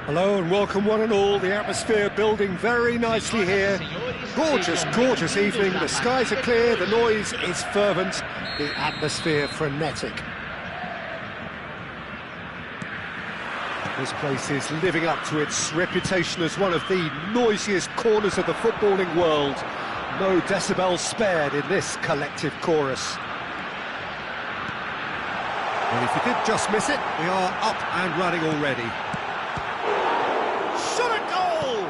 Hello and welcome one and all. The atmosphere building very nicely here. Gorgeous, gorgeous evening. The skies are clear, the noise is fervent, the atmosphere frenetic. This place is living up to its reputation as one of the noisiest corners of the footballing world. No decibels spared in this collective chorus. And if you did just miss it, we are up and running already. Shot a goal!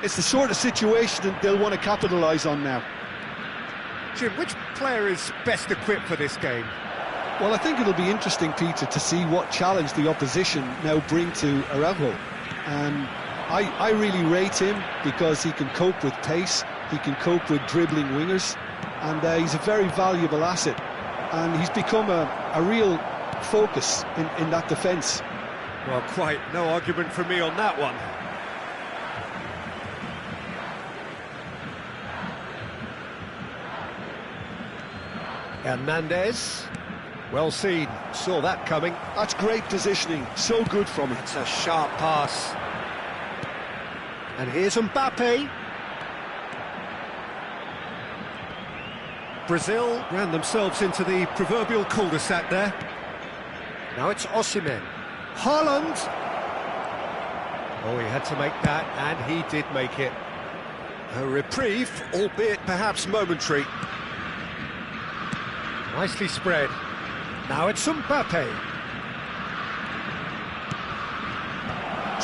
It's the sort of situation that they'll want to capitalise on now. Jim, which player is best equipped for this game? Well, I think it'll be interesting, Peter, to see what challenge the opposition now bring to Araujo. I really rate him because he can cope with pace, he can cope with dribbling wingers, and he's a very valuable asset. And he's become a real focus in that defence. Well, quite no argument from me on that one. Hernandez. Well seen, saw that coming. That's great positioning, so good from him. It's a sharp pass. And here's Mbappe. Brazil ran themselves into the proverbial cul-de-sac there. Now it's Osimhen. Haaland! Oh, he had to make that, and he did make it. A reprieve, albeit perhaps momentary. Nicely spread. Now it's Mbappe.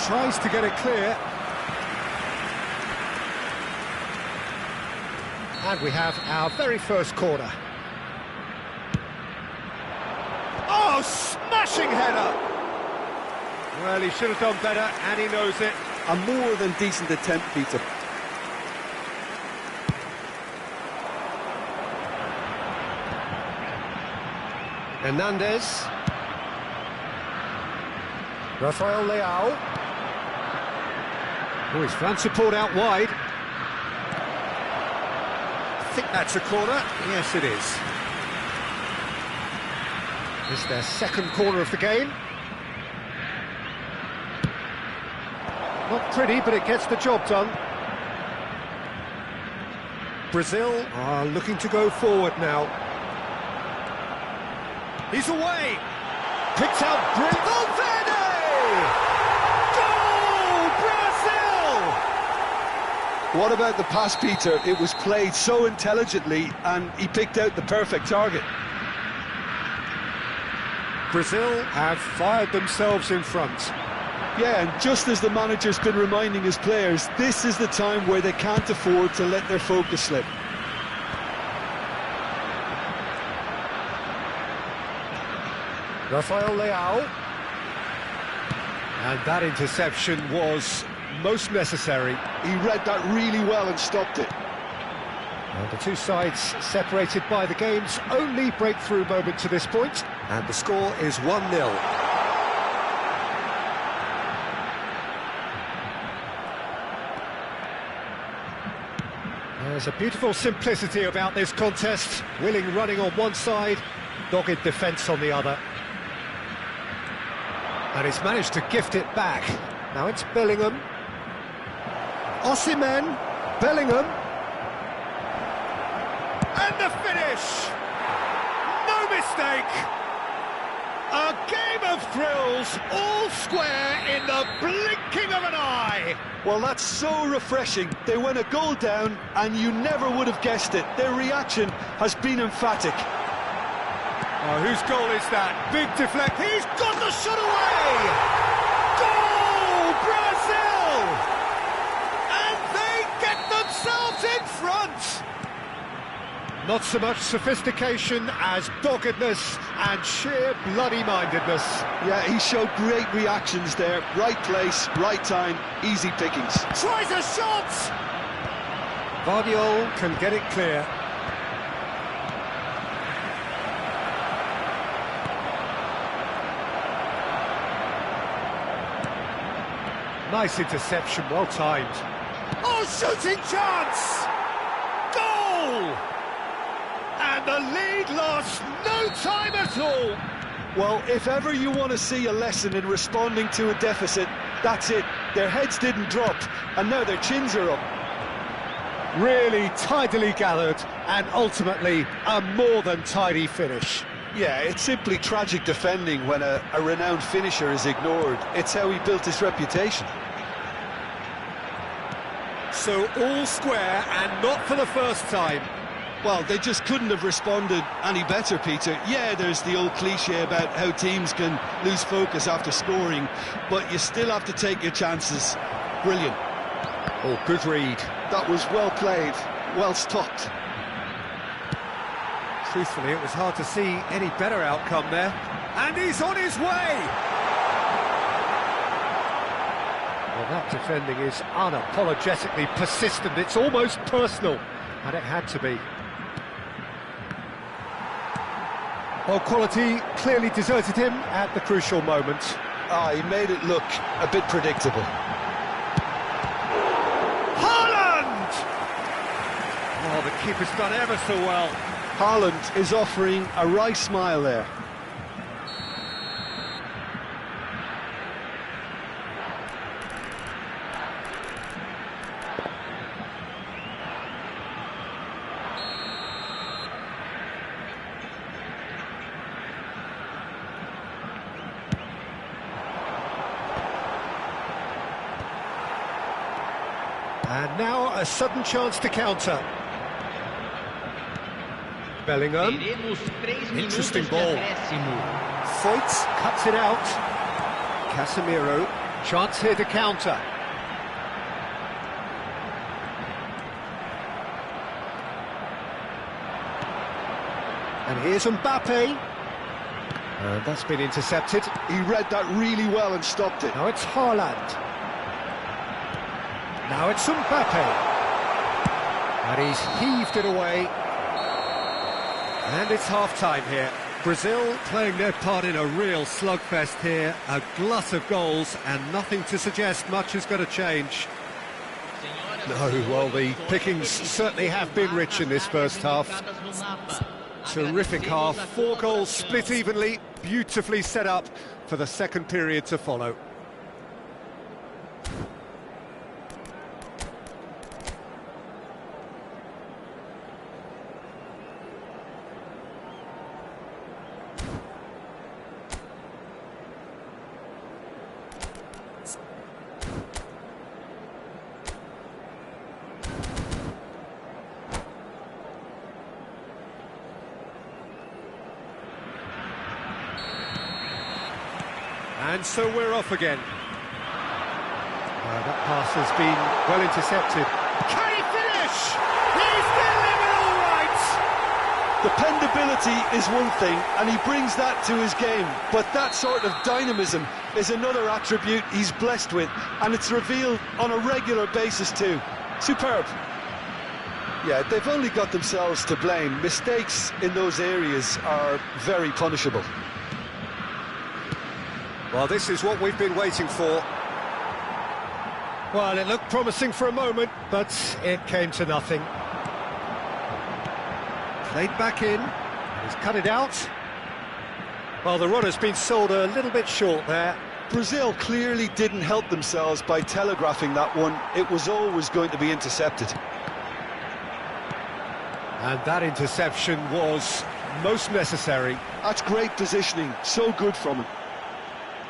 Tries to get it clear. And we have our very first corner. Oh, smashing header! Well, he should have done better, and he knows it. A more than decent attempt, Peter. Hernandez. Rafael Leao. Oh, his fan support out wide. I think that's a corner. Yes, it is. It's their second corner of the game. Not pretty, but it gets the job done. Brazil are looking to go forward now. He's away. Picks out brilliant. Valverde! Goal! Brazil! What about the pass, Peter? It was played so intelligently and he picked out the perfect target. Brazil have fired themselves in front. Yeah, and just as the manager's been reminding his players, this is the time where they can't afford to let their focus slip. Rafael Leao. And that interception was most necessary. He read that really well and stopped it. Well, the two sides separated by the game's only breakthrough moment to this point, and the score is 1-0. There's a beautiful simplicity about this contest. Willing running on one side, dogged defence on the other. And he's managed to gift it back. Now it's Bellingham. Osimhen, Bellingham. And the finish! No mistake! A game of thrills, all square in the blinking of an eye! Well, that's so refreshing. They went a goal down, and you never would have guessed it. Their reaction has been emphatic. Oh, whose goal is that? Big deflect. He's got the shot away! Goal, Brazil! And they get themselves in front! Not so much sophistication as doggedness and sheer bloody-mindedness. Yeah, he showed great reactions there. Right place, right time, easy pickings. Tries a shot! Vardiol can get it clear. Nice interception, well timed. Oh, shooting chance! Goal! And the lead lost no time at all. Well, if ever you want to see a lesson in responding to a deficit, that's it. Their heads didn't drop, and now their chins are up. Really tidily gathered, and ultimately a more than tidy finish. Yeah, it's simply tragic defending when a renowned finisher is ignored. It's how he built his reputation. So all square, and not for the first time. Well, they just couldn't have responded any better, Peter. Yeah, there's the old cliche about how teams can lose focus after scoring, but you still have to take your chances. Brilliant. Oh, good read. That was well played, well stopped. Truthfully, it was hard to see any better outcome there. And he's on his way! Well, that defending is unapologetically persistent. It's almost personal, and it had to be. Well, quality clearly deserted him at the crucial moment. He made it look a bit predictable. Haaland! Oh, the keeper's done ever so well. Haaland is offering a wry smile there. And now a sudden chance to counter. Bellingham. Interesting ball. Foyt cuts it out. Casemiro. Chance here to counter. And here's Mbappe. And that's been intercepted. He read that really well and stopped it. Now it's Haaland. Now it's Mbappe. And he's heaved it away. And it's half-time here. Brazil playing their part in a real slugfest here. A glut of goals and nothing to suggest much is going to change. No, well, the pickings certainly have been rich in this first half. Terrific half. 4 goals split evenly. Beautifully set up for the second period to follow. And so we're off again. That pass has been well intercepted. Can he finish? He's delivered all right! Dependability is one thing, and he brings that to his game, but that sort of dynamism is another attribute he's blessed with, and it's revealed on a regular basis too. Superb. Yeah, they've only got themselves to blame. Mistakes in those areas are very punishable. Well, this is what we've been waiting for. Well, it looked promising for a moment, but it came to nothing. Played back in, he's cut it out. Well, the run has been sold a little bit short there. Brazil clearly didn't help themselves by telegraphing that one. It was always going to be intercepted. And that interception was most necessary. That's great positioning, so good from him.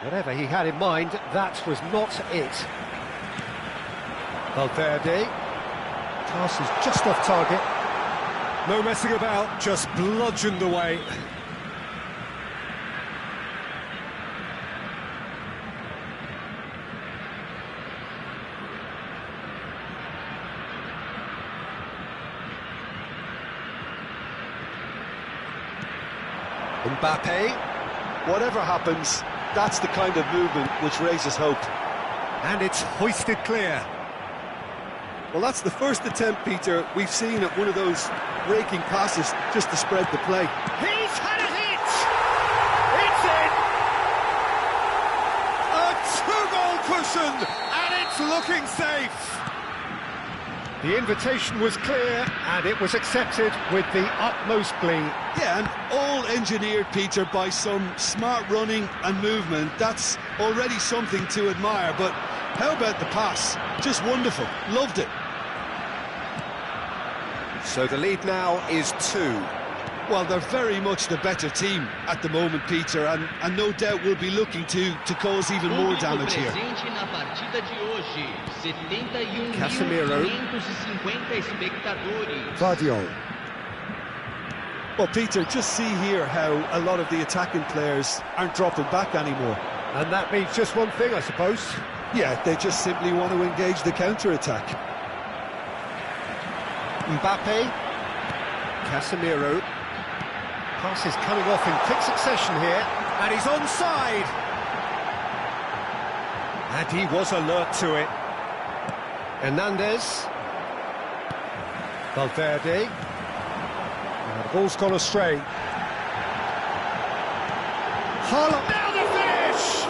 Whatever he had in mind, that was not it. Valverde. Pass is just off target. No messing about, just bludgeoned away. Mbappe. Whatever happens, that's the kind of movement which raises hope. And it's hoisted clear. Well, that's the first attempt, Peter, we've seen at one of those raking passes just to spread the play. He's had a hit! It's in! A two-goal cushion, and it's looking safe. The invitation was clear, and it was accepted with the utmost glee. Yeah, and all engineered, Peter, by some smart running and movement. That's already something to admire, but how about the pass? Just wonderful. Loved it. So the lead now is 2. Well, they're very much the better team at the moment, Peter, and no doubt will be looking to cause even more damage here. Casemiro. Vardiol. Well, Peter, just see here how a lot of the attacking players aren't dropping back anymore. And that means just one thing, I suppose. Yeah, they just simply want to engage the counter-attack. Mbappe. Casemiro. Pass is coming off in quick succession here, and he's onside. And he was alert to it. Hernandez. Valverde. And the ball's gone astray. Haaland. Now the finish!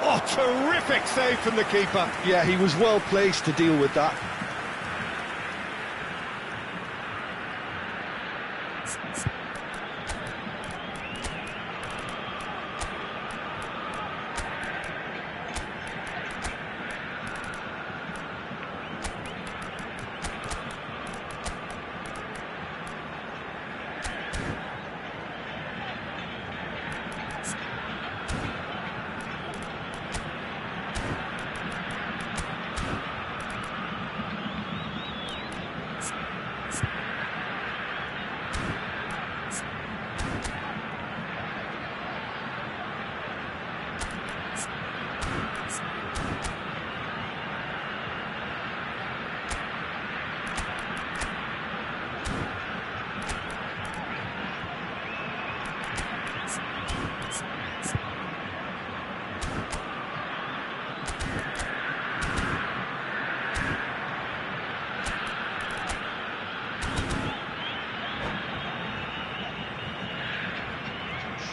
Oh, terrific save from the keeper. Yeah, he was well placed to deal with that.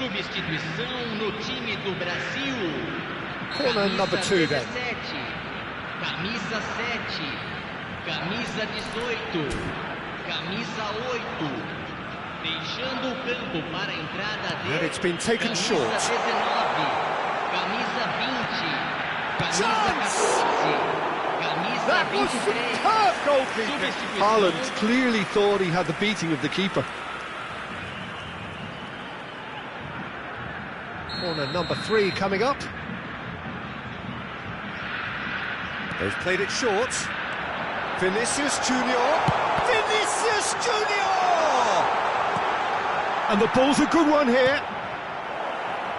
Substituição no time do Brasil. Corner number 2 then. Camisa 7, camisa 18, camisa 8. Deixando o campo para a entrada dele. And it's been taken short. Camisa 19, camisa 20, camisa 14, camisa That was 23. superb goalkeeping. Haaland clearly thought he had the beating of the keeper. Corner number 3 coming up. They've played it short. Vinicius Junior. Vinicius Junior! And the ball's a good one here.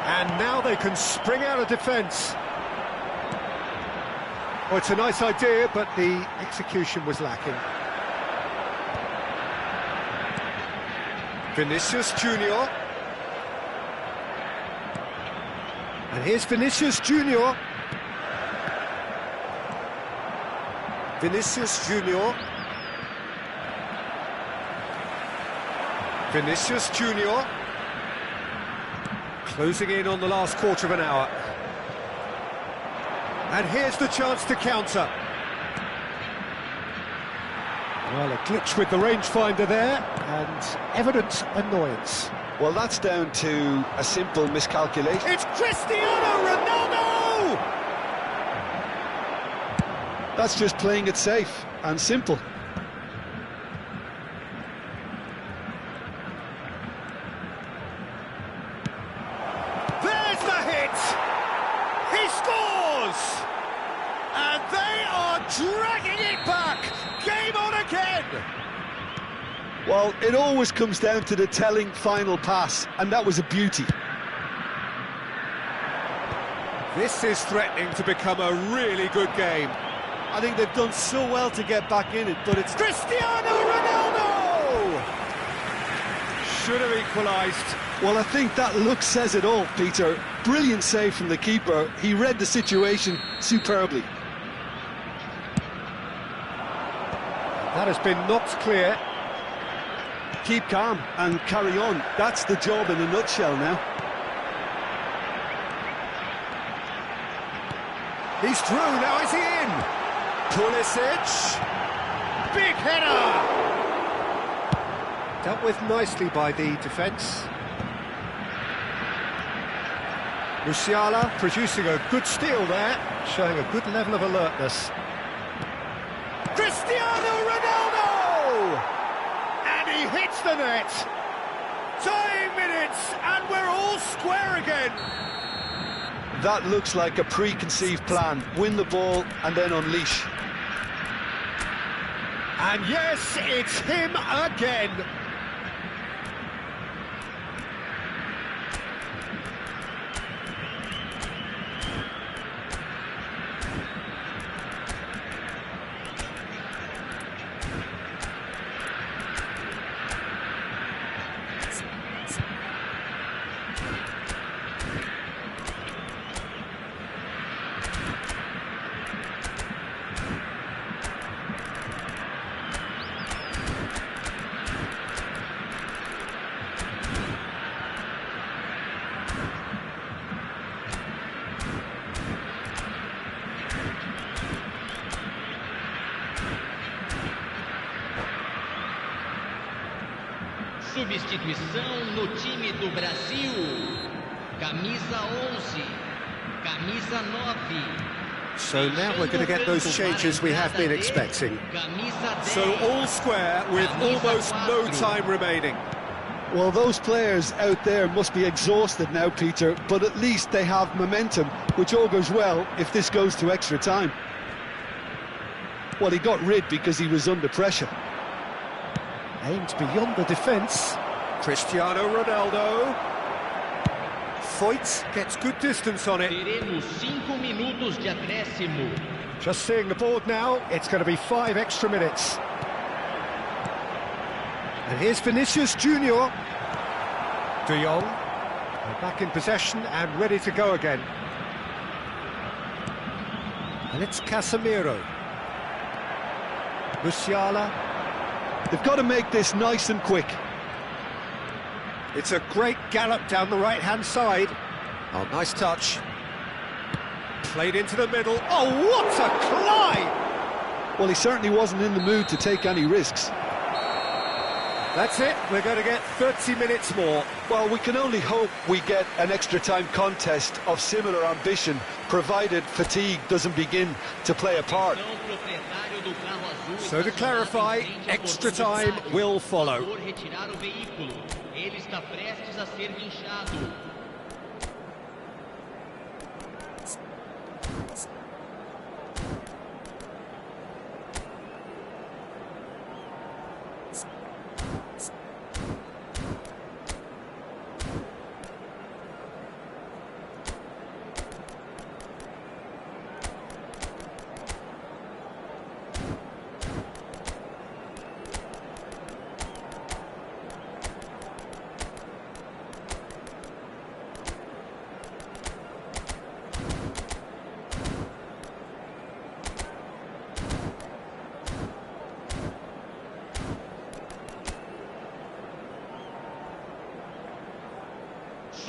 And now they can spring out of defence. Well, it's a nice idea, but the execution was lacking. Vinicius Junior. And here's Vinicius Junior. Vinicius Junior. Vinicius Junior. Closing in on the last quarter of an hour. And here's the chance to counter. Well, a glitch with the rangefinder there, and evident annoyance. Well, that's down to a simple miscalculation. It's Cristiano Ronaldo! That's just playing it safe and simple. There's the hit! He scores! And they are dragging it back! Game on again! Well, it always comes down to the telling final pass, and that was a beauty. This is threatening to become a really good game. I think they've done so well to get back in it, but it's... Cristiano Ronaldo! Should have equalised. Well, I think that look says it all, Peter. Brilliant save from the keeper. He read the situation superbly. That has been knocked clear. Keep calm and carry on. That's the job in a nutshell now. He's through, now is he in? Pulisic. Big header! Dealt with nicely by the defence. Musiala producing a good steal there, showing a good level of alertness. Cristiano Ronaldo! And he hits the net. Dying minutes, and we're all square again. That looks like a preconceived plan. Win the ball and then unleash. And yes, it's him again. Substituição no time do Brasil. Camisa 11, camisa 9. So now we're going to get those changes we have been expecting. So all square with almost no time remaining. Well, those players out there must be exhausted now, Peter, but at least they have momentum, which all goes well if this goes to extra time. Well, he got rid because he was under pressure. Aimed beyond the defence. Cristiano Ronaldo. Foyt gets good distance on it. Teremos 5 minutos de acréscimo. Just seeing the board now, it's going to be 5 extra minutes. And here's Vinicius Junior. De Jong. They're back in possession and ready to go again. And it's Casemiro. Musiala. They've got to make this nice and quick. It's a great gallop down the right-hand side. Oh, nice touch. Played into the middle. Oh, what a climb! Well, he certainly wasn't in the mood to take any risks. That's it. We're going to get 30 minutes more. Well, we can only hope we get an extra-time contest of similar ambition, provided fatigue doesn't begin to play a part. So to clarify, extra time will follow. Ele está prestes a ser guinchado.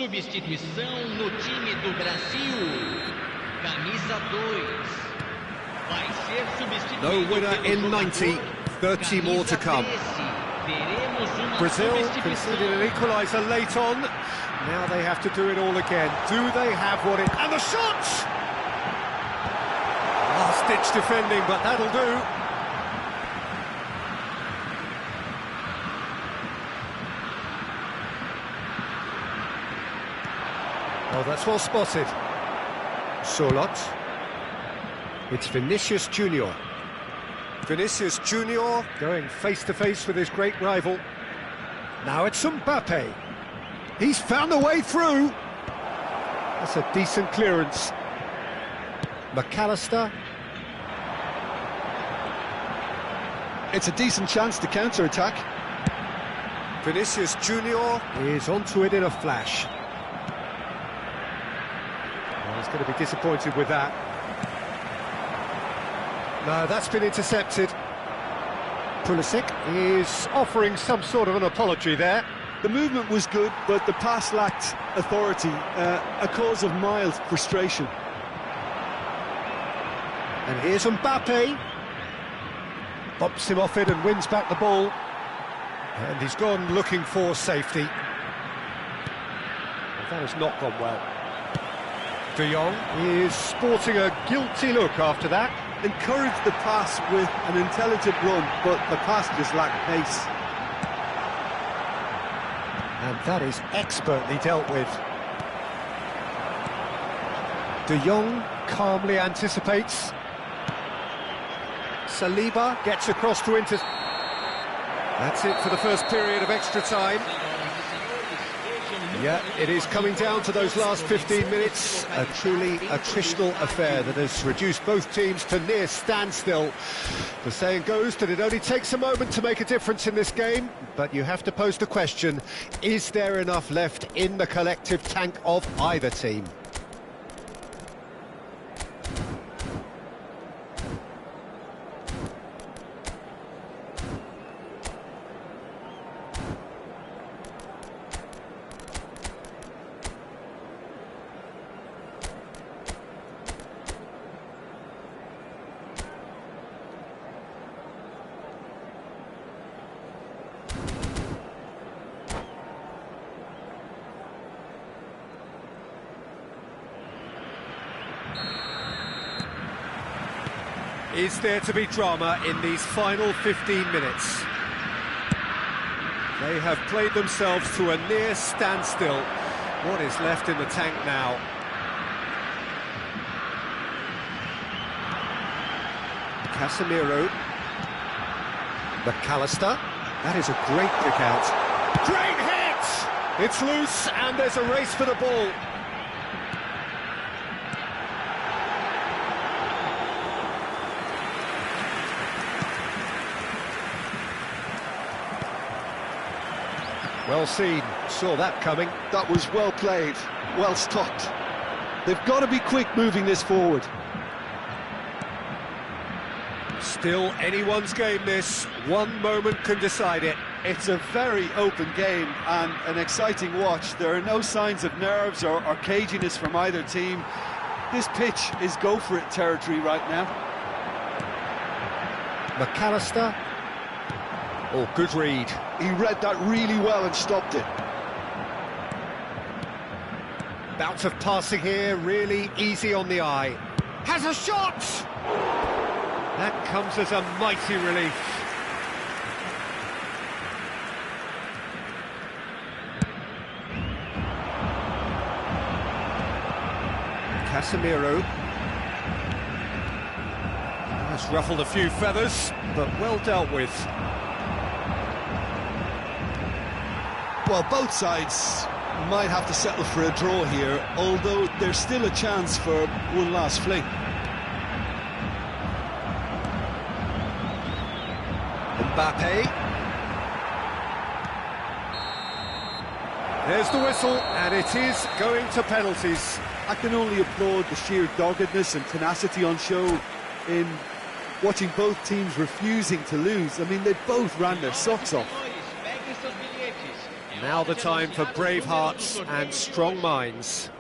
Substituição no time do Brasil. Camisa 2. Vai ser substituído. No winner in 90, 30 more to come. Brazil conceded an equaliser late on. Now they have to do it all again. Do they have what it... And the shot! Last-ditch defending, but that'll do. Oh, that's well spotted. Solot. It's Vinicius Junior. Vinicius Junior going face-to-face with his great rival. Now it's Mbappe. He's found a way through. That's a decent clearance. McAllister. It's a decent chance to counter-attack. Vinicius Junior is onto it in a flash. Well, he's going to be disappointed with that. No, that's been intercepted. Pulisic is offering some sort of an apology there. The movement was good, but the pass lacked authority, a cause of mild frustration. And here's Mbappe. Bumps him off it and wins back the ball. And he's gone looking for safety. Well, that has not gone well. De Jong is sporting a guilty look after that. Encouraged the pass with an intelligent run, but the pass just lacked pace. And that is expertly dealt with. De Jong calmly anticipates. Saliba gets across to Inter. That's it for the first period of extra time. Yeah, it is coming down to those last 15 minutes. A truly attritional affair that has reduced both teams to near standstill. The saying goes that it only takes a moment to make a difference in this game, but you have to pose the question, is there enough left in the collective tank of either team? Is there to be drama in these final 15 minutes? They have played themselves to a near standstill. What is left in the tank now? Casemiro. McAllister. That is a great pick out. Great hit! It's loose and there's a race for the ball. Well seen, saw that coming. That was well played, well stopped. They've got to be quick moving this forward. Still anyone's game this, one moment can decide it. It's a very open game and an exciting watch. There are no signs of nerves or caginess from either team. This pitch is go-for-it territory right now. McAllister. Oh, good read. He read that really well and stopped it. Bout of passing here, really easy on the eye. Has a shot! That comes as a mighty relief. Casemiro. That's ruffled a few feathers, but well dealt with. Well, both sides might have to settle for a draw here, although there's still a chance for one last fling. Mbappe. There's the whistle, and it is going to penalties. I can only applaud the sheer doggedness and tenacity on show in watching both teams refusing to lose. I mean, they both ran their socks off. Now the time for brave hearts and strong minds.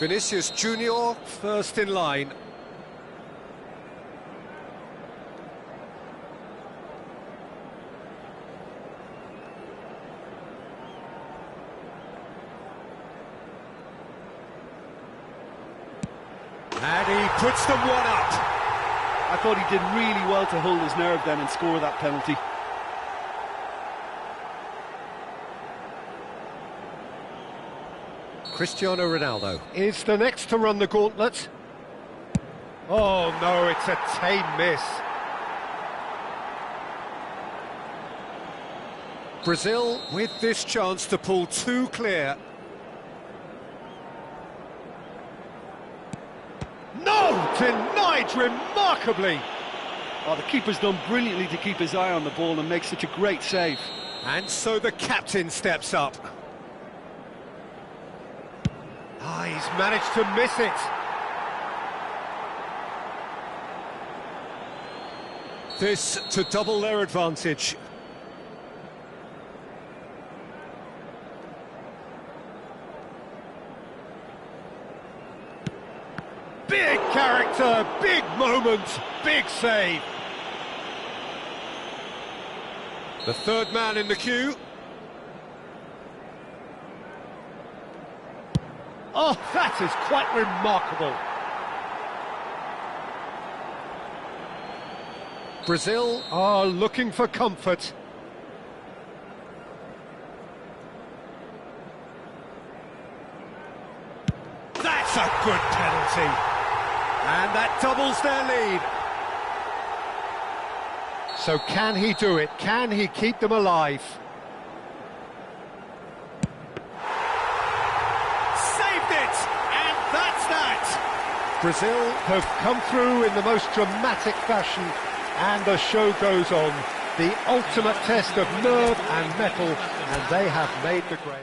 Vinicius Junior, first in line. And he puts them one up. I thought he did really well to hold his nerve then and score that penalty. Cristiano Ronaldo is the next to run the gauntlet. Oh no, it's a tame miss. Brazil with this chance to pull two clear. No! Denied remarkably! Oh, the keeper's done brilliantly to keep his eye on the ball and make such a great save. And so the captain steps up. Ah, he's managed to miss it. This to double their advantage. Big character, big moment, big save. The third man in the queue. Oh, that is quite remarkable. Brazil are looking for comfort. That's a good penalty. And that doubles their lead. So can he do it? Can he keep them alive? Brazil have come through in the most dramatic fashion, and the show goes on. The ultimate test of nerve and mettle, and they have made the grade.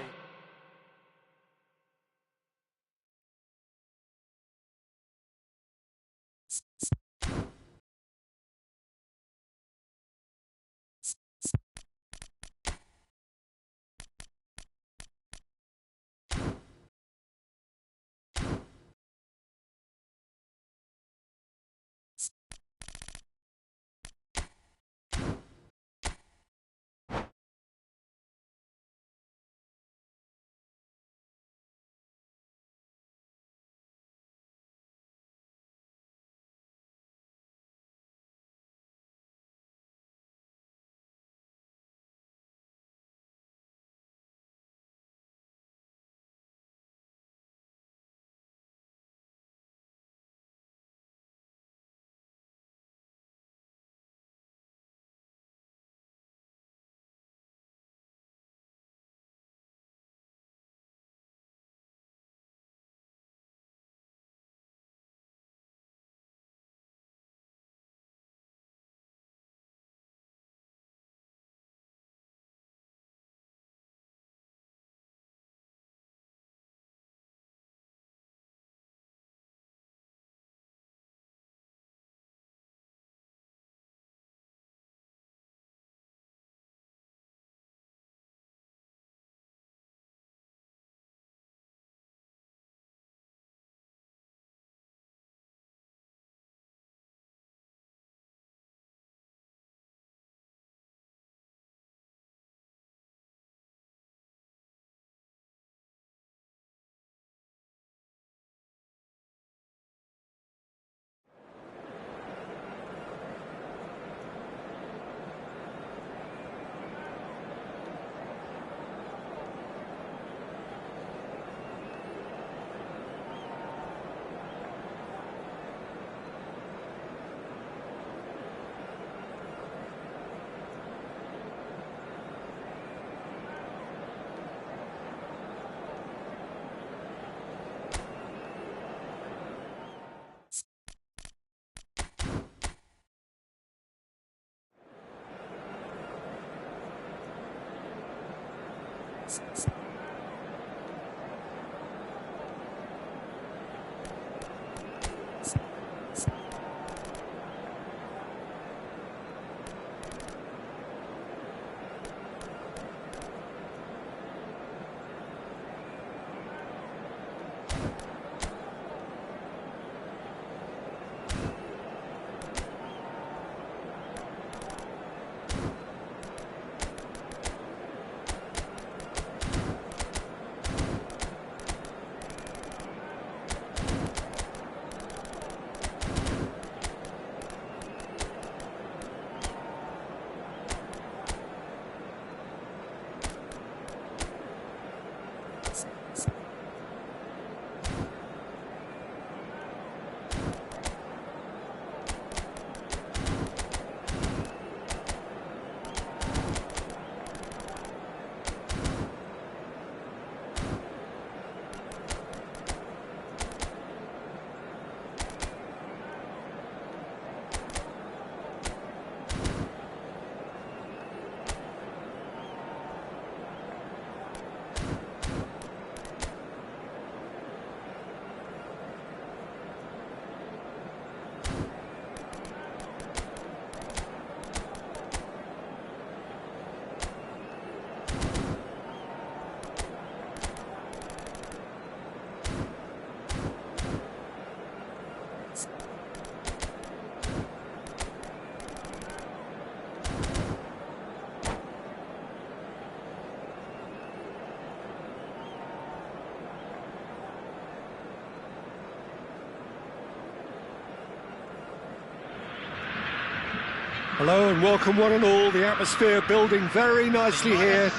Hello and welcome one and all. The atmosphere building very nicely here.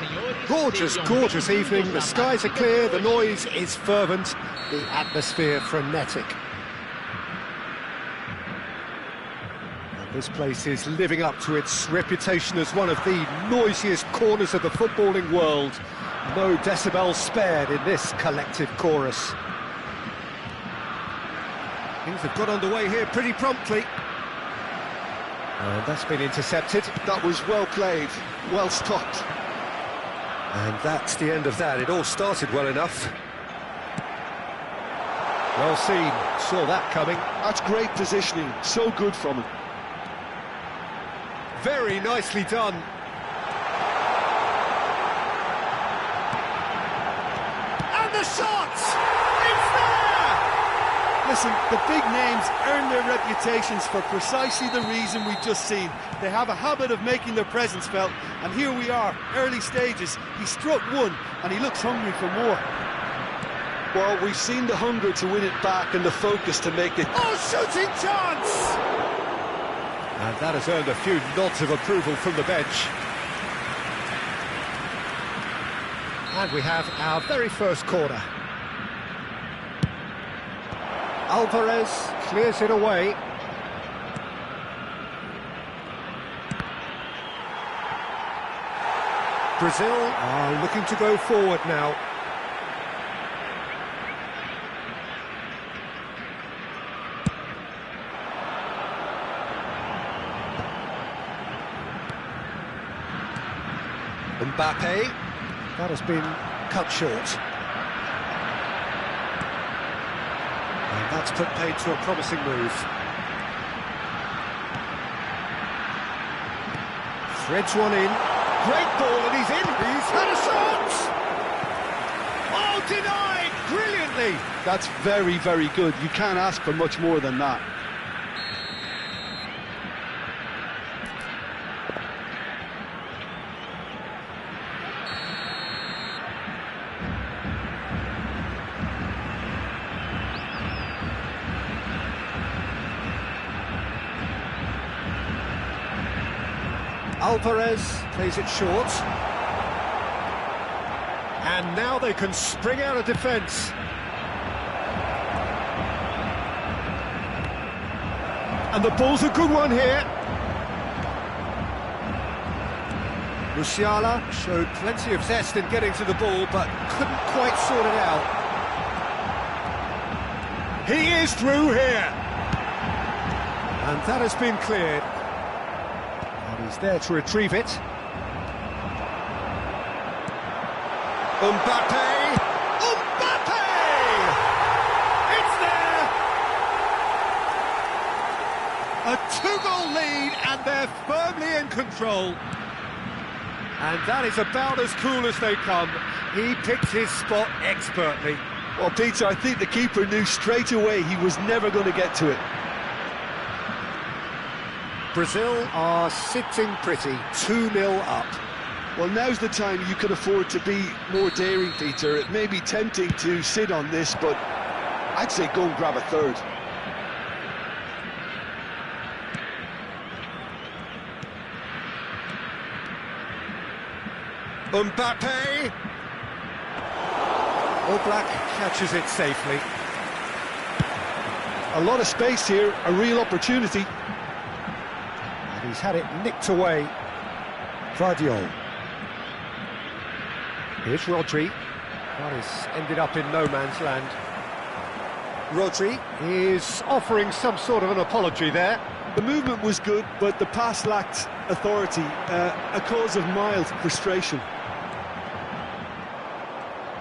Gorgeous, gorgeous evening. The skies are clear, the noise is fervent, the atmosphere frenetic. And this place is living up to its reputation as one of the noisiest corners of the footballing world. No decibels spared in this collective chorus. Things have got underway here pretty promptly. And that's been intercepted. That was well played, well stopped. And that's the end of that. It all started well enough. Well seen, saw that coming. That's great positioning, so good from him. Very nicely done. And the shot! It's there! Listen, the big names earn their reputations for precisely the reason we've just seen. They have a habit of making their presence felt, and here we are, early stages. He struck one, and he looks hungry for more. Well, we've seen the hunger to win it back and the focus to make it. Oh, shooting chance! And that has earned a few nods of approval from the bench. And we have our very first corner. Alvarez clears it away. Brazil are looking to go forward now. Mbappe, that has been cut short. And that's put paid to a promising move. Threads one in. Great ball and he's in. He's had a shot! Oh, denied! Brilliantly! That's very, very good. You can't ask for much more than that. Alvarez plays it short. And now they can spring out of defence. And the ball's a good one here. Musiala showed plenty of zest in getting to the ball, but couldn't quite sort it out. He is through here. And that has been cleared. And he's there to retrieve it. Mbappe! Mbappe! It's there! A two-goal lead, and they're firmly in control. And that is about as cool as they come. He picked his spot expertly. Well, Peter, I think the keeper knew straight away he was never going to get to it. Brazil are sitting pretty, 2-0 up. Well, now's the time you can afford to be more daring, Peter. It may be tempting to sit on this, but I'd say go and grab a third. Mbappe! Oblak catches it safely. A lot of space here, a real opportunity. And he's had it nicked away. Vardiol. Here's Rodri. Well, he's ended up in no man's land. Rodri is offering some sort of an apology there. The movement was good, but the pass lacked authority, a cause of mild frustration.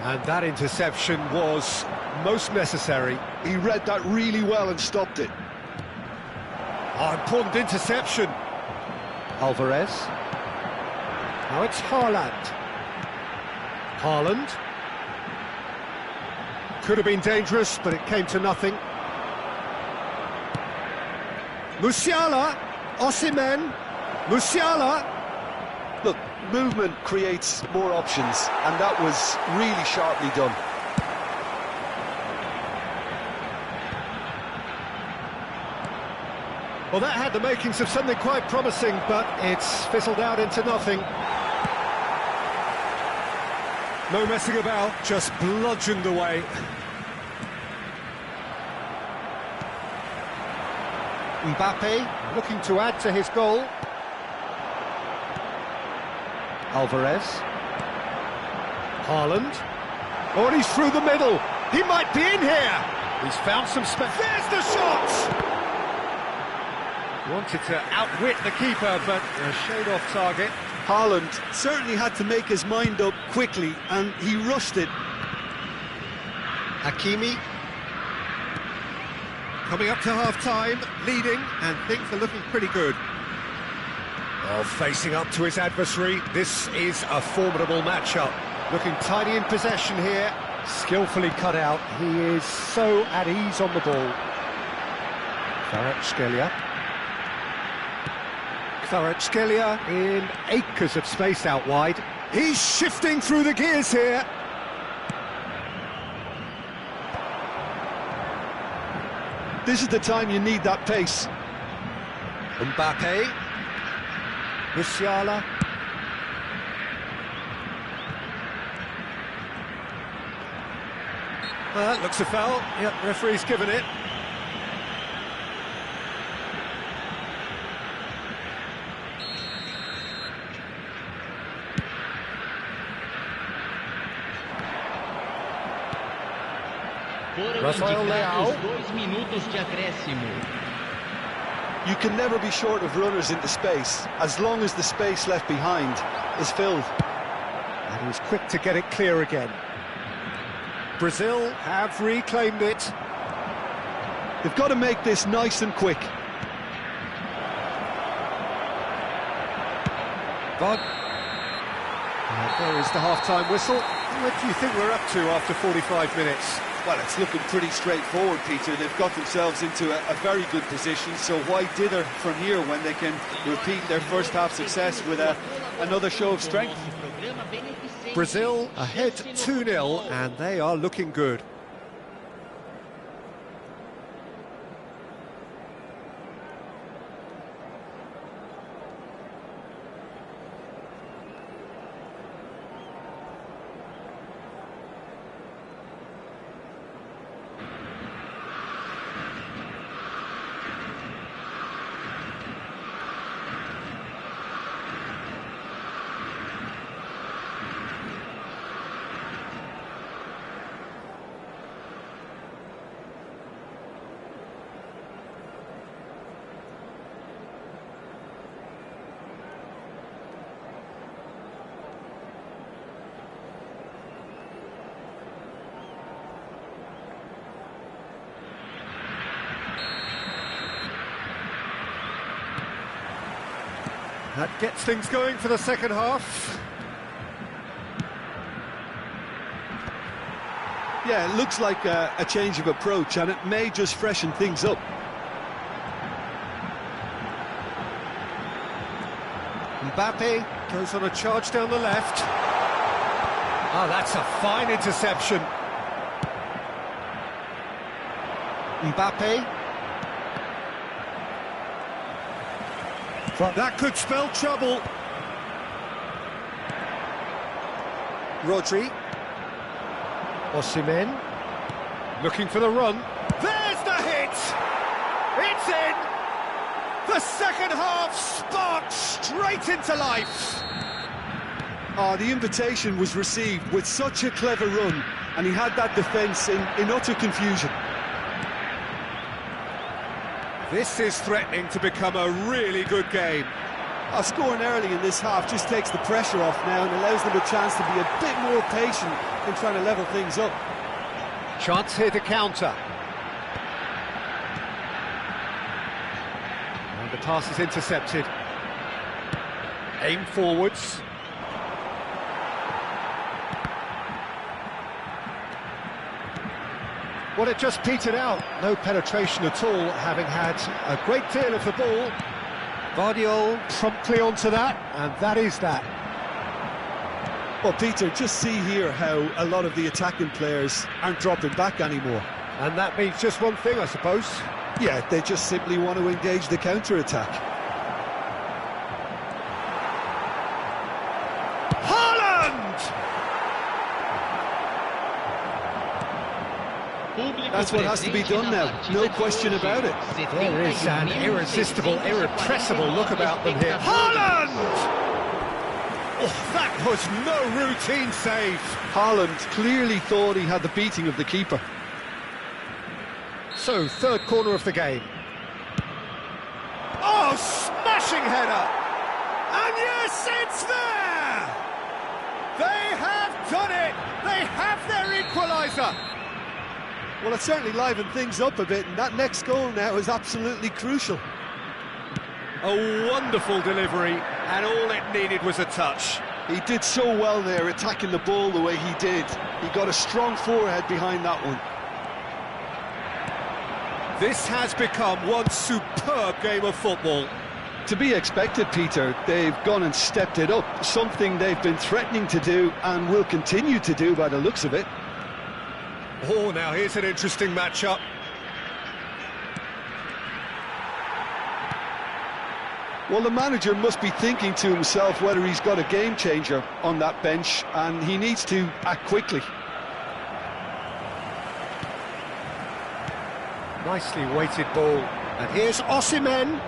And that interception was most necessary. He read that really well and stopped it. Oh, important interception. Alvarez. Now it's Haaland. Haaland. Could have been dangerous, but it came to nothing. Musiala. Osimhen. Musiala. Look, movement creates more options, and that was really sharply done. Well, that had the makings of something quite promising, but it's fizzled out into nothing. No messing about, just bludgeoned away. Mbappe looking to add to his goal. Alvarez. Haaland. Oh, and he's through the middle. He might be in here. He's found some space. There's the shot! Wanted to outwit the keeper, but a shade off target. Haaland certainly had to make his mind up quickly, and he rushed it. Hakimi. Coming up to half-time, leading, and things are looking pretty good. Well, facing up to his adversary, this is a formidable matchup. Looking tidy in possession here, skillfully cut out. He is so at ease on the ball. Kvaratskhelia. Kvaratskhelia in acres of space out wide. He's shifting through the gears here. This is the time you need that pace. Mbappe. Musiala. That looks a foul. Yep, referee's given it. Foram Leao. indicados 2 minutos de acréscimo. You can never be short of runners into space, as long as the space left behind is filled. And he's quick to get it clear again. Brazil have reclaimed it. They've got to make this nice and quick. But there is the half-time whistle. What do you think we're up to after 45 minutes? Well, it's looking pretty straightforward, Peter. They've got themselves into a very good position, so why dither from here when they can repeat their first half success with another show of strength? Brazil ahead 2-0, and they are looking good. That gets things going for the second half. Yeah, it looks like a change of approach, and it may just freshen things up. Mbappe goes on a charge down the left. Oh, that's a fine interception. Mbappe. That could spell trouble. Rodri. Osimhen. Looking for the run. There's the hit! It's in! The second half sparked straight into life. Oh, the invitation was received with such a clever run, and he had that defence in utter confusion. This is threatening to become a really good game. Scoring early in this half just takes the pressure off now and allows them a chance to be a bit more patient in trying to level things up. Chance here to counter. And the pass is intercepted. Aim forwards. Well, it just petered out. No penetration at all, having had a great deal of the ball. Guardiola promptly onto that, and that is that. Well, Peter, just see here how a lot of the attacking players aren't dropping back anymore. And that means just one thing, I suppose. Yeah, they just simply want to engage the counter-attack. Haaland! That's what has to be done now, no question about it. There is an irresistible, irrepressible look about them here. Haaland! Oh, that was no routine save. Haaland clearly thought he had the beating of the keeper. So, third corner of the game. Oh, smashing header! And yes, it's there! They have done it! They have their equaliser! Well, it certainly livened things up a bit, and that next goal now is absolutely crucial. A wonderful delivery, and all it needed was a touch. He did so well there, attacking the ball the way he did. He got a strong forehead behind that one. This has become one superb game of football. To be expected, Peter. They've gone and stepped it up, something they've been threatening to do and will continue to do by the looks of it. Oh, now here's an interesting matchup. Well, the manager must be thinking to himself whether he's got a game changer on that bench, and he needs to act quickly. Nicely weighted ball. And here's Osimhen.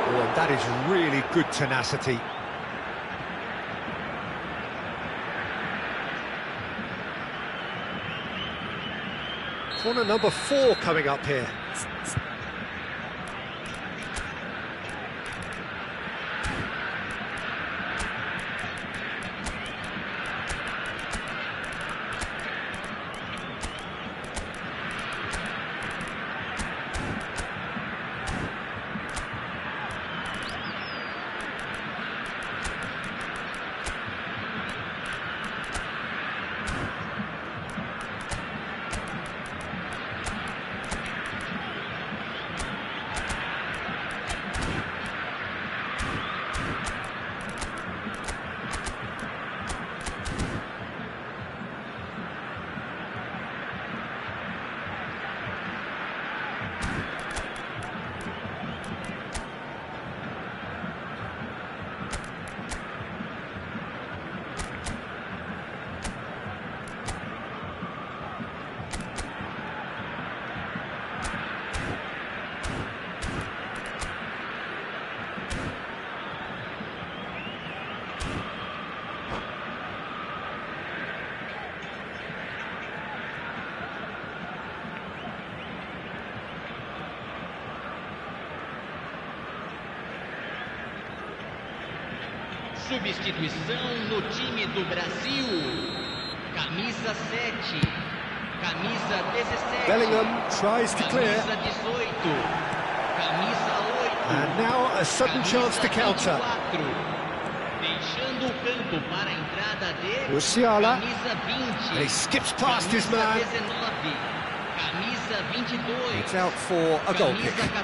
Oh, and that is really good tenacity. Corner number 4 coming up here. Substituição no time do Brasil. Camisa 7. Camisa 17. Bellingham tries to clear. Camisa 18. Camisa 8. And now a sudden chance to counter. 24. Deixando o campo para a entrada de Musiala. Camisa 20. And he skips past his Camisa man. 19. Camisa 22. It's out for a goal kick. Camisa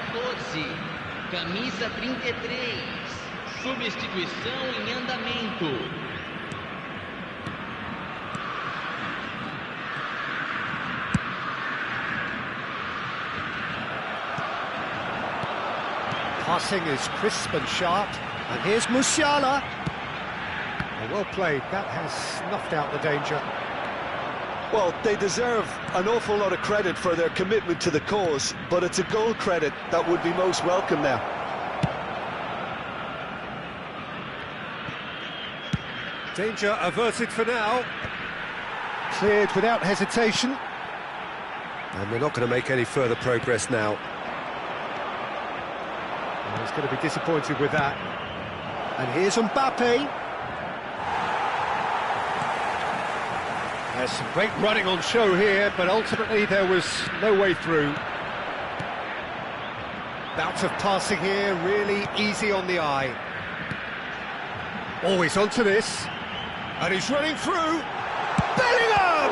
14. Camisa 33. Substituição em andamento. Passing is crisp and sharp. And here's Musiala. Well played. That has snuffed out the danger. Well, they deserve an awful lot of credit for their commitment to the cause, but it's a goal credit that would be most welcome now. Danger averted for now. Cleared without hesitation. And they're not going to make any further progress now. Well, he's going to be disappointed with that. And here's Mbappe. There's some great running on show here, but ultimately there was no way through. Bout of passing here, really easy on the eye. Always onto this. And he's running through. Bellingham!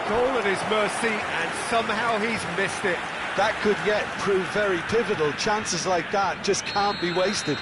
Goal at his mercy, and somehow he's missed it. That could yet prove very pivotal. Chances like that just can't be wasted.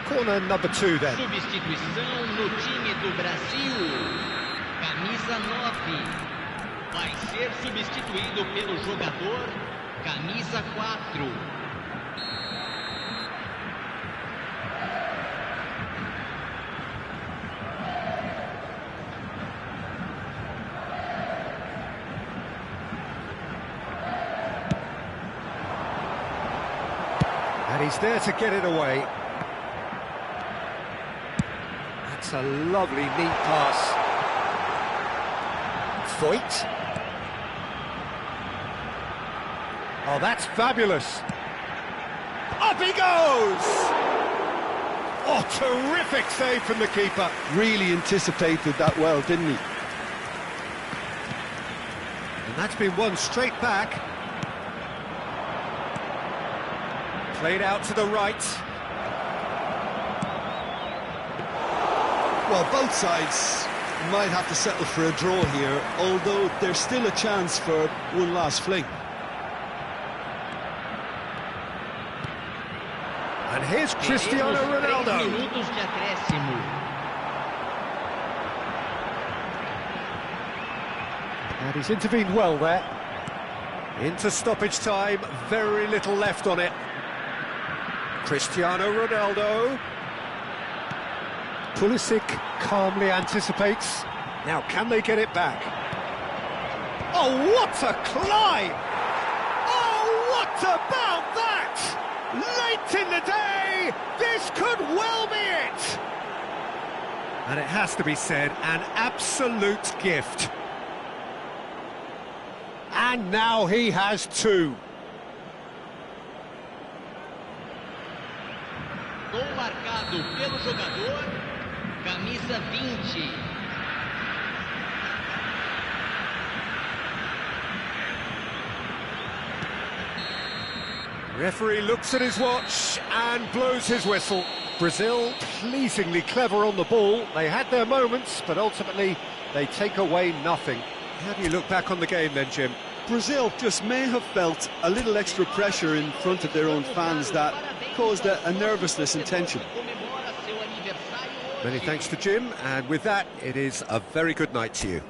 Corner number 2 then. Substituição no time do Brasil. Camisa 9. Vai ser substituído pelo jogador camisa 4. And he's there to get it away. That's a lovely, neat pass. Foyt. Oh, that's fabulous. Up he goes! Oh, terrific save from the keeper. Really anticipated that well, didn't he? And that's been won straight back. Played out to the right. Well, both sides might have to settle for a draw here, although there's still a chance for one last fling. And here's Cristiano Teremos 3 Ronaldo. minutos de acréscimo. And he's intervened well there. Into stoppage time, very little left on it. Cristiano Ronaldo. Pulisic calmly anticipates. Now, can they get it back? Oh, what a climb! Oh, what about that? Late in the day, this could well be it! And it has to be said, an absolute gift. And now he has 2. Gol marcado pelo jogador camisa 20. Referee looks at his watch and blows his whistle. Brazil pleasingly clever on the ball. They had their moments, but ultimately they take away nothing. How do you look back on the game then, Jim? Brazil just may have felt a little extra pressure in front of their own fans that caused a nervousness and tension. Many thanks to Jim, and with that, it is a very good night to you.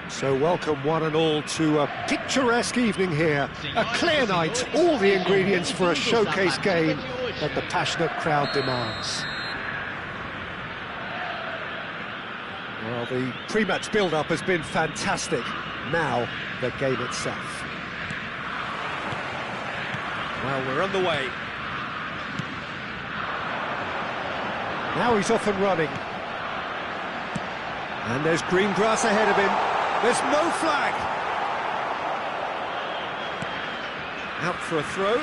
So welcome one and all to a picturesque evening here. A clear night, all the ingredients for a showcase game that the passionate crowd demands. Well, the pre-match build-up has been fantastic. Now, the game itself. Well, we're on the way. Now he's off and running. And there's green grass ahead of him. There's no flag. Out for a throw.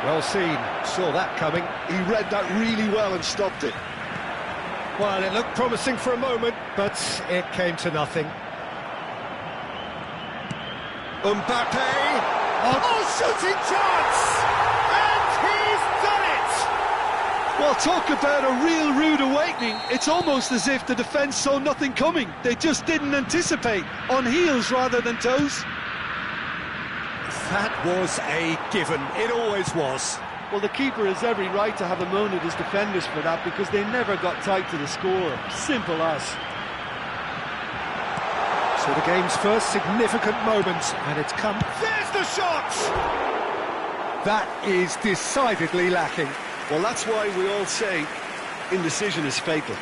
Well seen, saw that coming. He read that really well and stopped it. Well, it looked promising for a moment, but it came to nothing. Mbappe! Oh, shooting chance! And he's done it! Well, talk about a real rude awakening. It's almost as if the defence saw nothing coming. They just didn't anticipate, on heels rather than toes. That was a given. It always was. Well, the keeper has every right to have a moan at his defenders for that because they never got tight to the score. Simple as. So the game's first significant moment, and it's come. There's the shot! That is decidedly lacking. Well, that's why we all say indecision is fatal.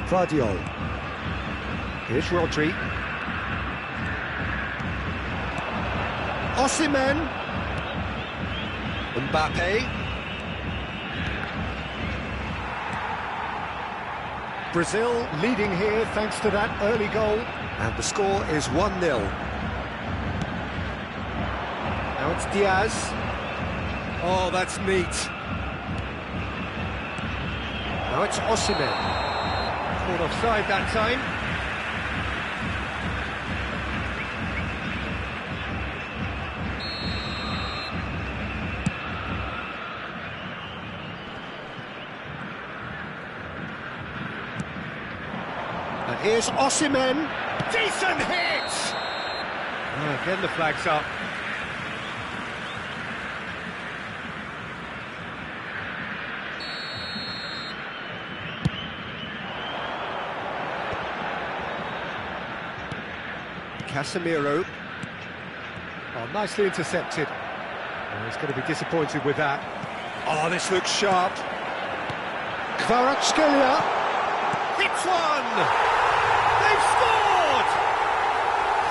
Gvardiol. Here's Rodri. Osimhen. Mbappe. Brazil leading here thanks to that early goal. And the score is 1-0. Now it's Diaz. Oh, that's neat. Now it's Osimhen. Caught offside that time. And here's Osimhen. Decent hit! Oh, again the flag's up. Casemiro. Oh, nicely intercepted. Oh, he's going to be disappointed with that. Oh, this looks sharp. Kvaratskhelia hits one! They've scored!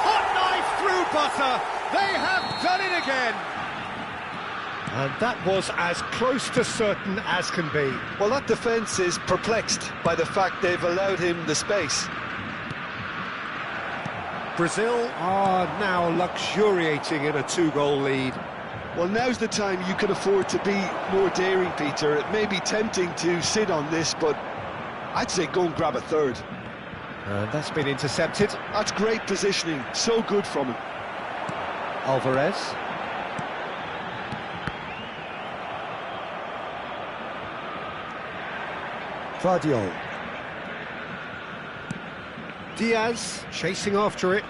Hot knife through butter, They have done it again! And that was as close to certain as can be. Well, that defence is perplexed by the fact they've allowed him the space. Brazil are now luxuriating in a 2-goal lead. Well, now's the time you can afford to be more daring, Peter. It may be tempting to sit on this, but I'd say go and grab a third. And that's been intercepted. That's great positioning, so good from him. Alvarez. Vardiol. Diaz chasing after it.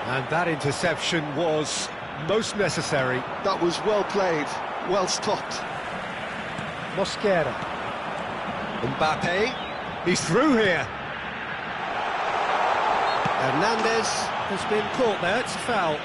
And that interception was most necessary. That was well played, well stopped. Mosquera. Mbappe. He's through here. Hernandez has been caught there. It's a foul.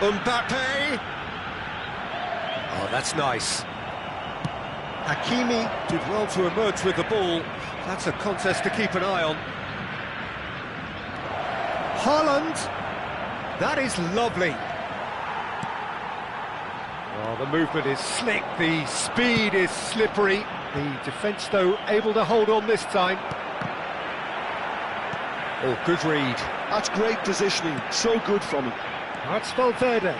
Mbappe! Oh, that's nice. Hakimi did well to emerge with the ball. That's a contest to keep an eye on. Haaland! That is lovely. Oh, the movement is slick, the speed is slippery. The defence, though, able to hold on this time. Oh, good read. That's great positioning, so good from him. That's Valverde.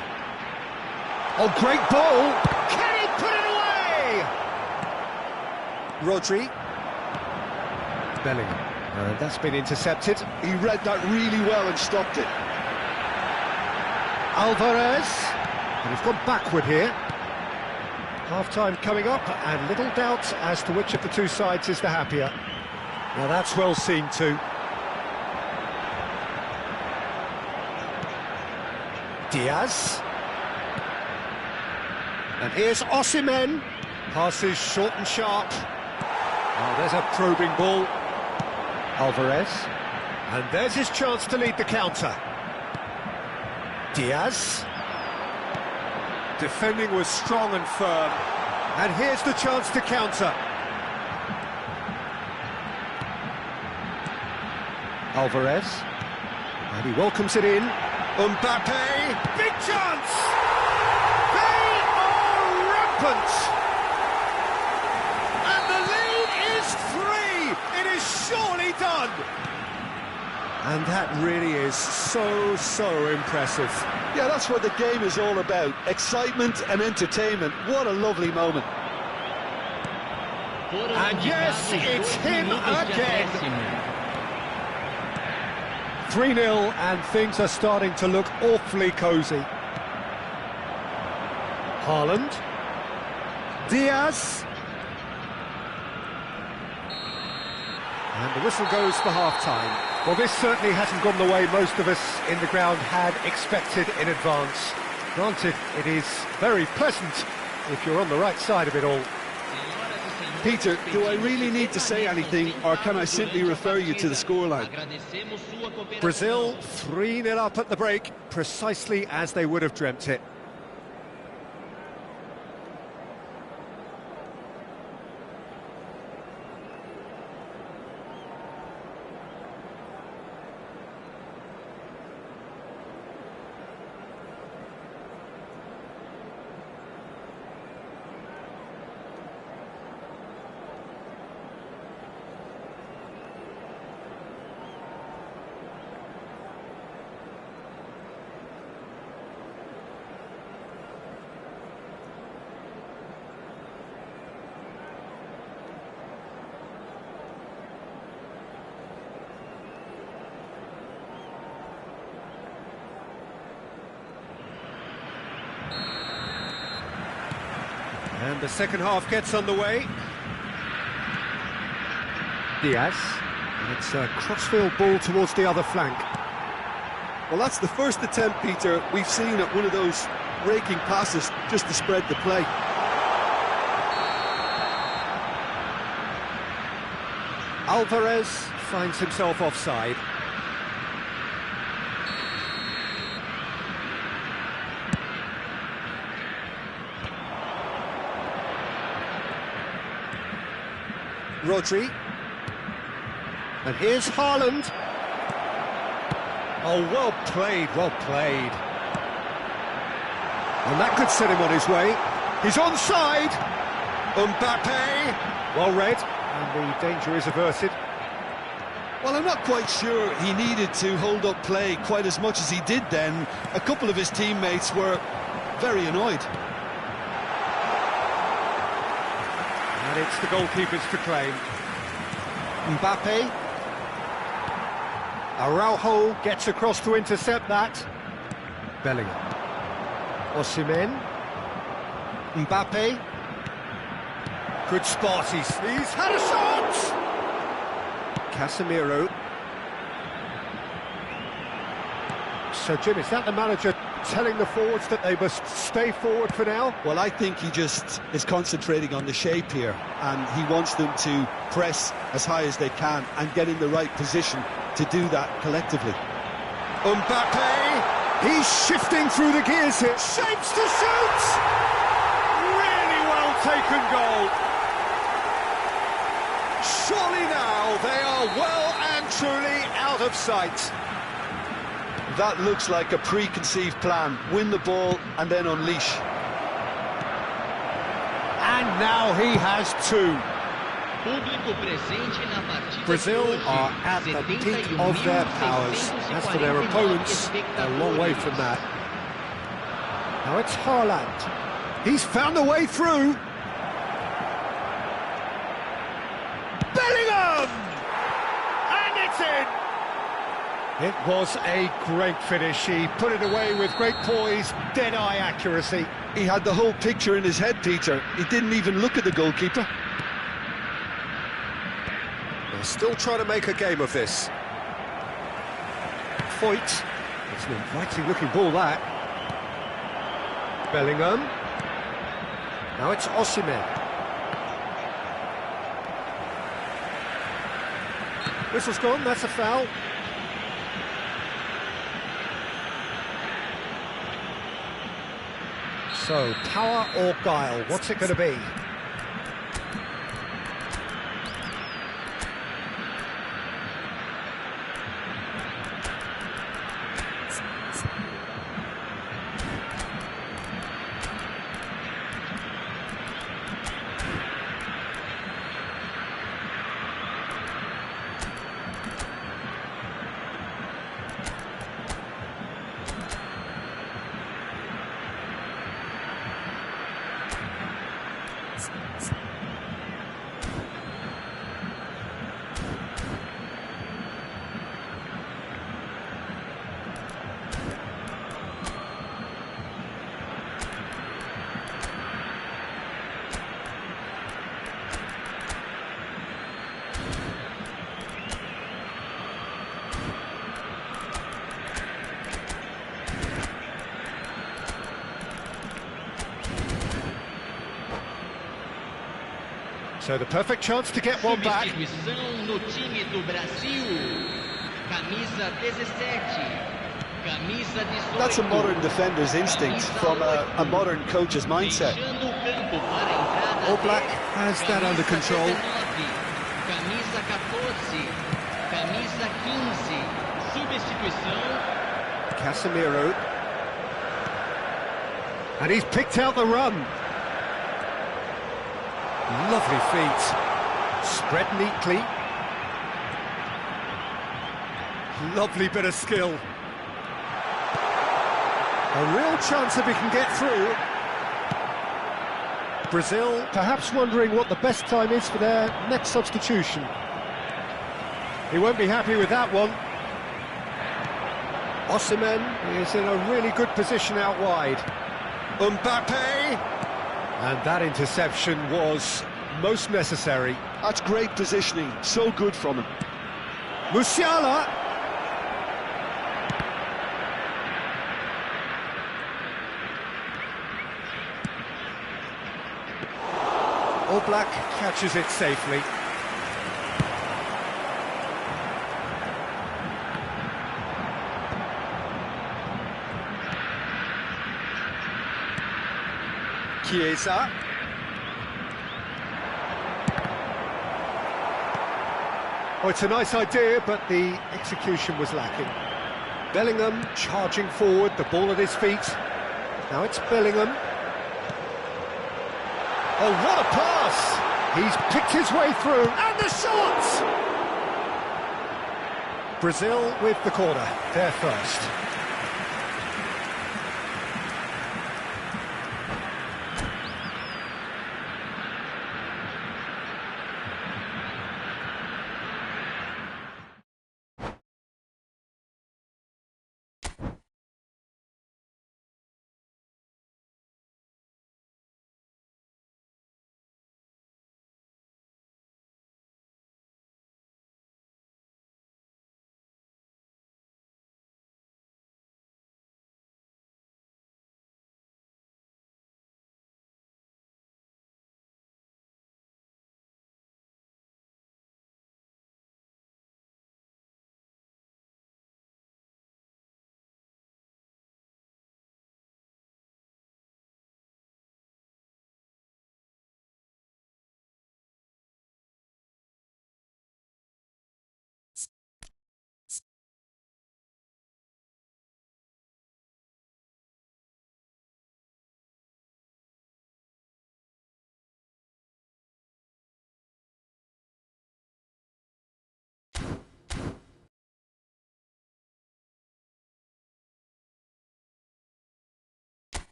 Oh, great ball! Can he put it away? Rodri. Bellingham. And that's been intercepted. He read that really well and stopped it. Alvarez. And he's gone backward here. Half-time coming up, and little doubt as to which of the two sides is the happier. Now that's well seen too. Diaz. And here's Osimhen. Passes short and sharp. Oh, there's a probing ball. Alvarez. And there's his chance to lead the counter. Diaz. Defending was strong and firm. And here's the chance to counter. Alvarez. And he welcomes it in. Mbappe, big chance! They are rampant! And the lead is 3! It is surely done! And that really is so impressive. Yeah, that's what the game is all about. Excitement and entertainment. What a lovely moment. And yes, it's him again! 3-0, and things are starting to look awfully cosy. Haaland. Diaz. And the whistle goes for half-time. Well, this certainly hasn't gone the way most of us in the ground had expected in advance. Granted, it is very pleasant if you're on the right side of it all. Peter, do I really need to say anything, or can I simply refer you to the scoreline? Brazil 3-0 up at the break, precisely as they would have dreamt it. And the second half gets underway. Diaz. And it's a crossfield ball towards the other flank. Well, that's the first attempt, Peter, we've seen at one of those raking passes just to spread the play. Alvarez finds himself offside. Rodri. And here's Haaland. Oh, well played, well played. And that could set him on his way. He's onside. Mbappe. Well read, and the danger is averted. Well, I'm not quite sure he needed to hold up play quite as much as he did then. A couple of his teammates were very annoyed. And it's the goalkeepers to claim. Mbappe. Araujo gets across to intercept that. Bellingham. Osimhen. Mbappe. Good spot, he's had a shot! Casemiro. So, Jim, is that the manager telling the forwards that they must stay forward for now? Well, I think he just is concentrating on the shape here, and he wants them to press as high as they can and get in the right position to do that collectively. Mbappe, he's shifting through the gears here, shapes to shoot! Really well taken goal. Surely now they are well and truly out of sight. That looks like a preconceived plan. Win the ball and then unleash. And now he has two. Brazil are at the peak of their powers. As for their opponents, a long way from that. Now it's Haaland. He's found a way through. Bellingham! And it's in! It was a great finish. He put it away with great poise, dead-eye accuracy. He had the whole picture in his head, Peter. He didn't even look at the goalkeeper. They're still trying to make a game of this. Foyt. It's an inviting-looking ball, that. Bellingham. Now it's Osimhen. Whistle's gone, that's a foul. So, power or guile, what's it going to be? So the perfect chance to get one back. Substituição no time do Brasil. Camisa 17. Camisa 18. That's a modern defender's instinct from a modern coach's mindset. Oblak has that under control. Camisa 14. Camisa 15. Substituição. Casemiro. And he's picked out the run. Lovely feet. Spread neatly. Lovely bit of skill. A real chance if he can get through. Brazil perhaps wondering what the best time is for their next substitution. He won't be happy with that one. Osimhen is in a really good position out wide. Mbappe! And that interception was most necessary. That's great positioning, so good from him. Musiala! Oblak catches it safely. Chiesa. Oh, it's a nice idea, but the execution was lacking. Bellingham charging forward, the ball at his feet. Now it's Bellingham. Oh, what a pass! He's picked his way through, and the shot! Brazil with the corner, they're first.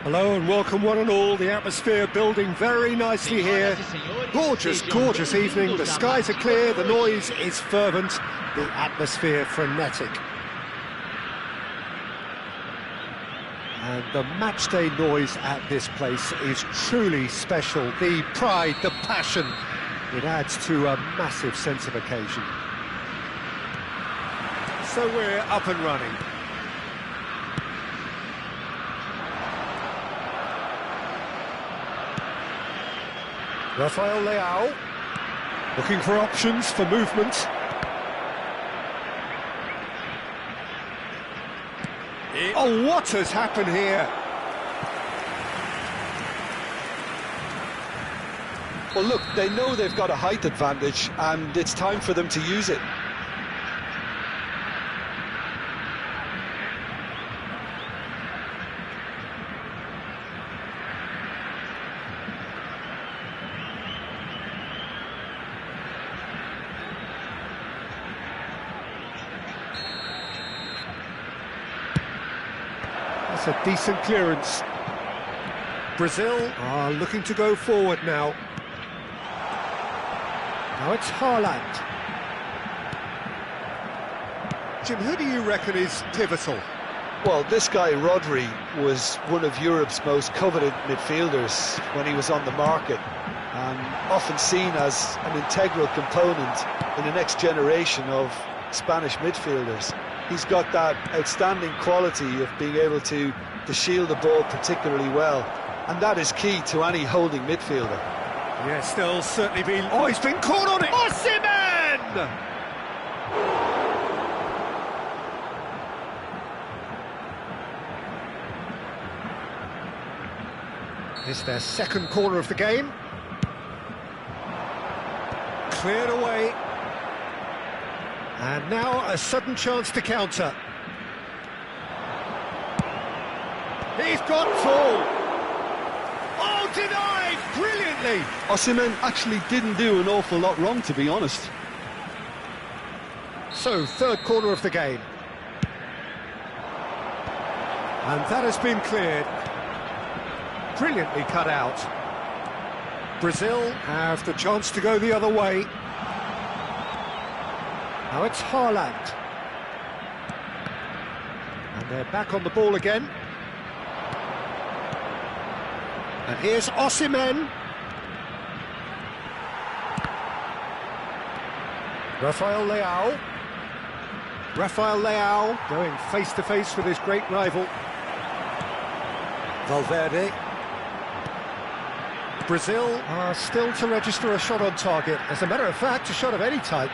Hello and welcome one and all, the atmosphere building very nicely here. Gorgeous, gorgeous evening, the skies are clear, the noise is fervent, the atmosphere frenetic. And the matchday noise at this place is truly special. The pride, the passion, it adds to a massive sense of occasion. So we're up and running. Rafael Leao, looking for options for movement. Oh, what has happened here? Well, look, they know they've got a height advantage, and it's time for them to use it. That's a decent clearance. Brazil are looking to go forward now. Now it's Haaland. Jim, who do you reckon is pivotal? Well, this guy, Rodri, was one of Europe's most coveted midfielders when he was on the market, and often seen as an integral component in the next generation of Spanish midfielders. He's got that outstanding quality of being able to shield the ball particularly well, and that is key to any holding midfielder. Yes, there'll certainly be... Oh, he's been caught on it! Osimhen! It's their second corner of the game. Cleared away. And now a sudden chance to counter. He's got full. Oh, denied! Brilliantly! Osimhen actually didn't do an awful lot wrong, to be honest. So, third corner of the game. And that has been cleared. Brilliantly cut out. Brazil have the chance to go the other way. Now it's Haaland. And they're back on the ball again. And here's Osimhen. Rafael Leao. Rafael Leao going face-to-face with his great rival. Valverde. Brazil are still to register a shot on target. As a matter of fact, a shot of any type.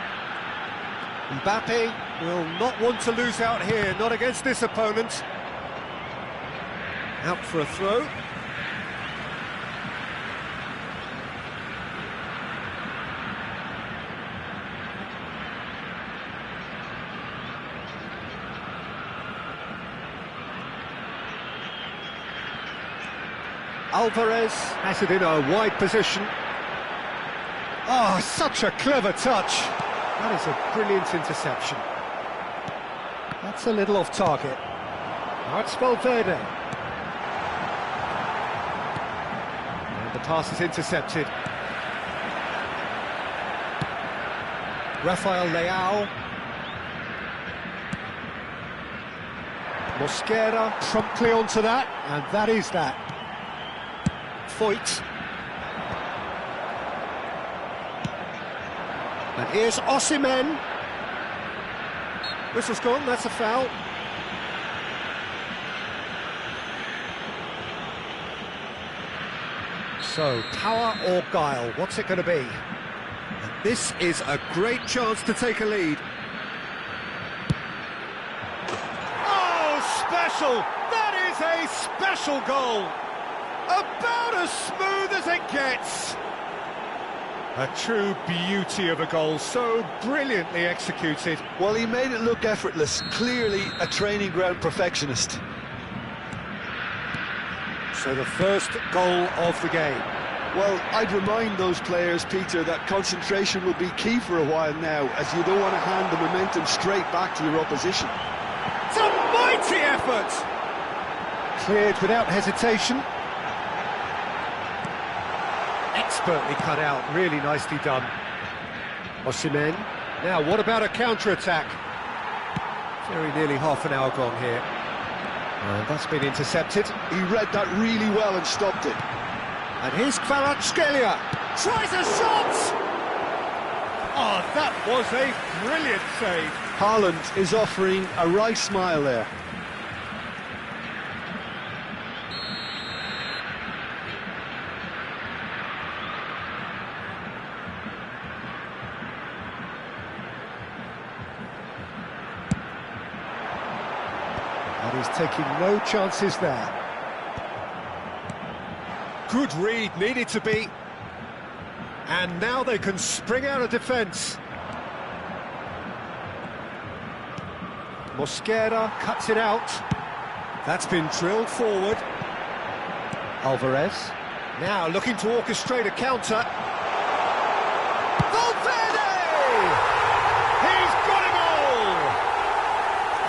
Mbappe will not want to lose out here, not against this opponent. Out for a throw. Alvarez has it in a wide position. Oh, such a clever touch. That is a brilliant interception. That's a little off target. Now it's Valverde. And the pass is intercepted. Rafael Leao. Mosquera promptly onto that, and that is that. Foyt. And here's Osimhen. Whistle's gone, that's a foul. So, power or guile, what's it going to be? And this is a great chance to take a lead. Oh, special! That is a special goal! About as smooth as it gets. A true beauty of a goal, so brilliantly executed. Well, he made it look effortless, clearly a training ground perfectionist. So the first goal of the game. Well, I'd remind those players, Peter, that concentration will be key for a while now, as you don't want to hand the momentum straight back to your opposition. It's a mighty effort! Cleared without hesitation. Expertly cut out, really nicely done. Osimhen. Now, what about a counter-attack? Very nearly half an hour gone here. And that's been intercepted. He read that really well and stopped it. And here's Kvaratskhelia. Tries a shot! Oh, that was a brilliant save. Haaland is offering a wry smile there. taking no chances there. Good read, needed to be. And now they can spring out of defence. Mosquera cuts it out. That's been drilled forward. Alvarez. Now looking to orchestrate a counter. Valverde! He's got it all!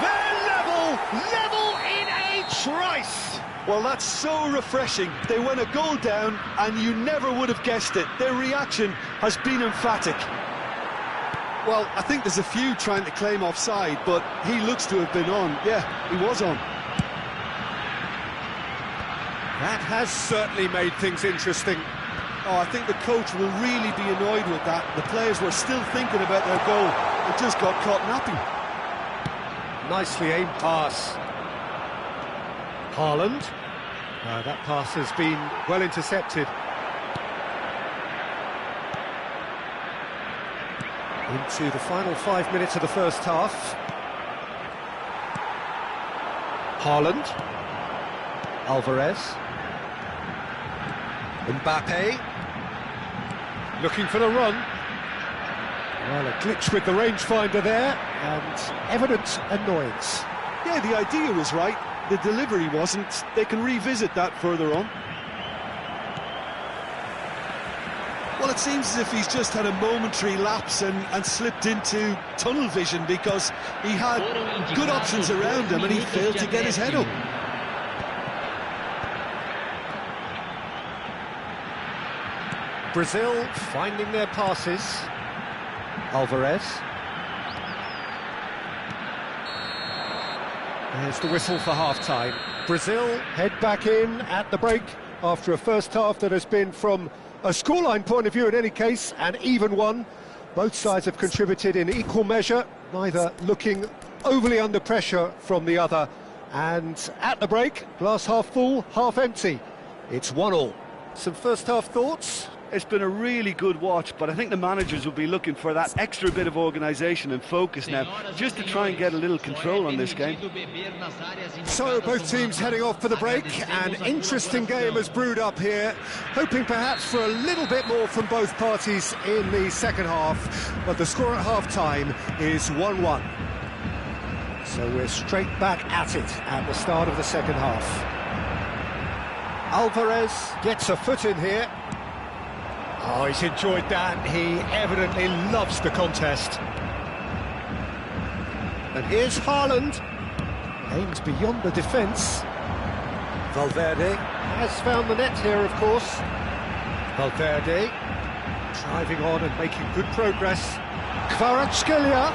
They're level in a trice! Well, that's so refreshing. They went a goal down, and you never would have guessed it. Their reaction has been emphatic. Well, I think there's a few trying to claim offside, but he looks to have been on. Yeah, he was on. That has certainly made things interesting. Oh, I think the coach will really be annoyed with that. The players were still thinking about their goal and just got caught napping. Nicely aimed pass. Haaland. That pass has been well intercepted. Into the final 5 minutes of the first half. Haaland. Alvarez. Mbappe. Looking for the run. Well, a glitch with the rangefinder there, and evident annoyance. Yeah, the idea was right. The delivery wasn't. They can revisit that further on. Well, it seems as if he's just had a momentary lapse and slipped into tunnel vision, because he had good options around him and he failed to get his head up. Brazil finding their passes. Alvarez. There's the whistle for half-time. Brazil head back in at the break after a first half that has been, from a scoreline point of view in any case, an even one. Both sides have contributed in equal measure, neither looking overly under pressure from the other. And at the break, glass half full, half empty. It's 1-1. Some first half thoughts? It's been a really good watch, but I think the managers will be looking for that extra bit of organisation and focus now, just to try and get a little control on this game. So both teams heading off for the break. An interesting game has brewed up here, hoping perhaps for a little bit more from both parties in the second half, but the score at half-time is 1-1. So we're straight back at it at the start of the second half. Alvarez gets a foot in here. Oh, he's enjoyed that. He evidently loves the contest. And here's Haaland. Aims beyond the defence. Valverde has found the net here, of course. Valverde driving on and making good progress. Kvaratskhelia.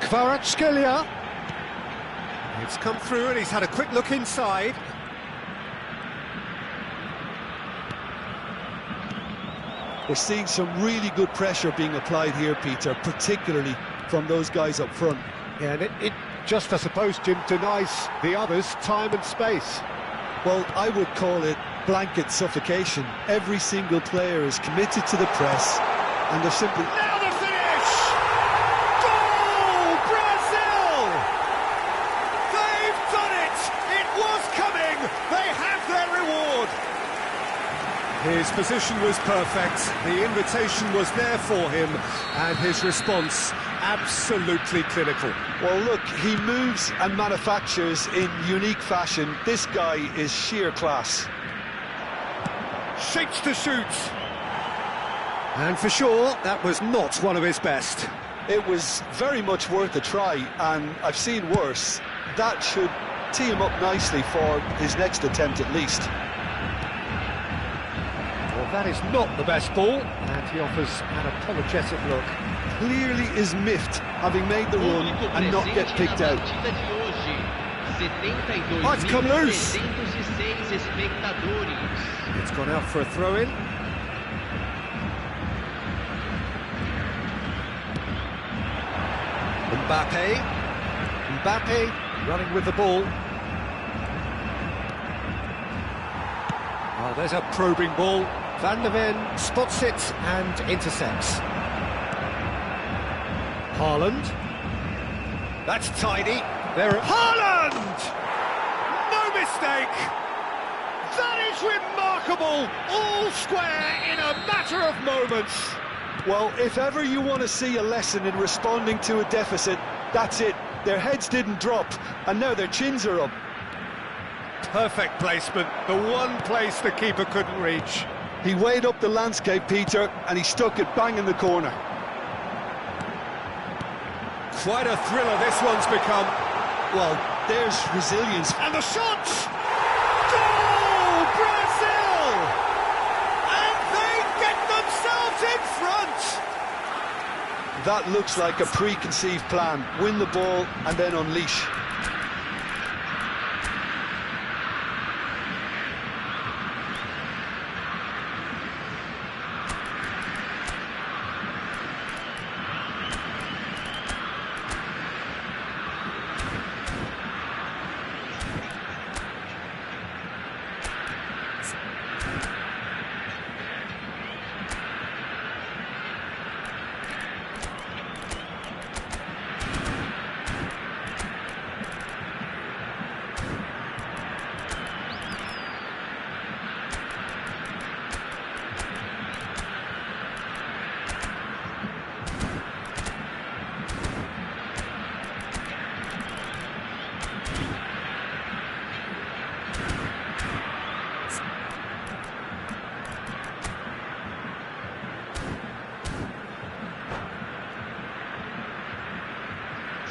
Kvaratskhelia. It's come through and he's had a quick look inside. We're seeing some really good pressure being applied here, Peter, particularly from those guys up front. Yeah, and it just, I suppose, Jim, denies the others time and space. Well, I would call it blanket suffocation. Every single player is committed to the press, and they're simply... Now the finish! Goal! Brazil! They've done it! It was coming! They have their reward! His position was perfect, the invitation was there for him, and his response absolutely clinical. Well, look, he moves and manufactures in unique fashion. This guy is sheer class. Shapes to shoot. And for sure, that was not one of his best. It was very much worth a try, and I've seen worse. That should tee him up nicely for his next attempt at least. Well, that is not the best ball, and he offers an apologetic look. Clearly is miffed, having made the run and not get picked out. Oh, it's come loose. It's gone out for a throw-in. Mbappe running with the ball. Oh, there's a probing ball. Van der Ven spots it and intercepts. Haaland. That's tidy. There, Haaland! No mistake! That is remarkable! All square in a matter of moments. Well, if ever you want to see a lesson in responding to a deficit, that's it. Their heads didn't drop, and now their chins are up. Perfect placement, the one place the keeper couldn't reach. He weighed up the landscape, Peter, and he stuck it bang in the corner. Quite a thriller this one's become. Well, there's resilience. And the shot! Goal! Brazil! And they get themselves in front! That looks like a preconceived plan. Win the ball and then unleash.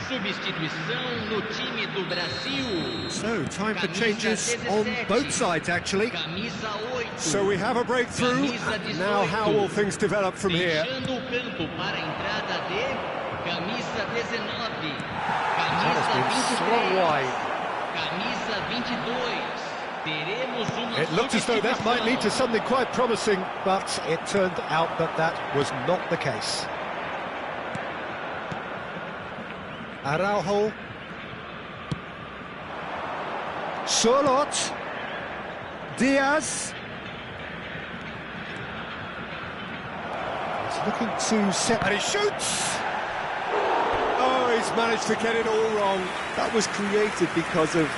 Substituição no time do Brasil. So, time for changes on both sides, actually. Camisa 8. So we have a breakthrough. Now how will things develop from here? Fechando o campo para a entrada de camisa 19. That has been swung wide. Camisa 22. Teremos uma It looked as though that might lead to something quite promising, but it turned out that that was not the case. Araujo. Sörloth. Diaz. He's looking to set... And he shoots! Oh, he's managed to get it all wrong. That was created because of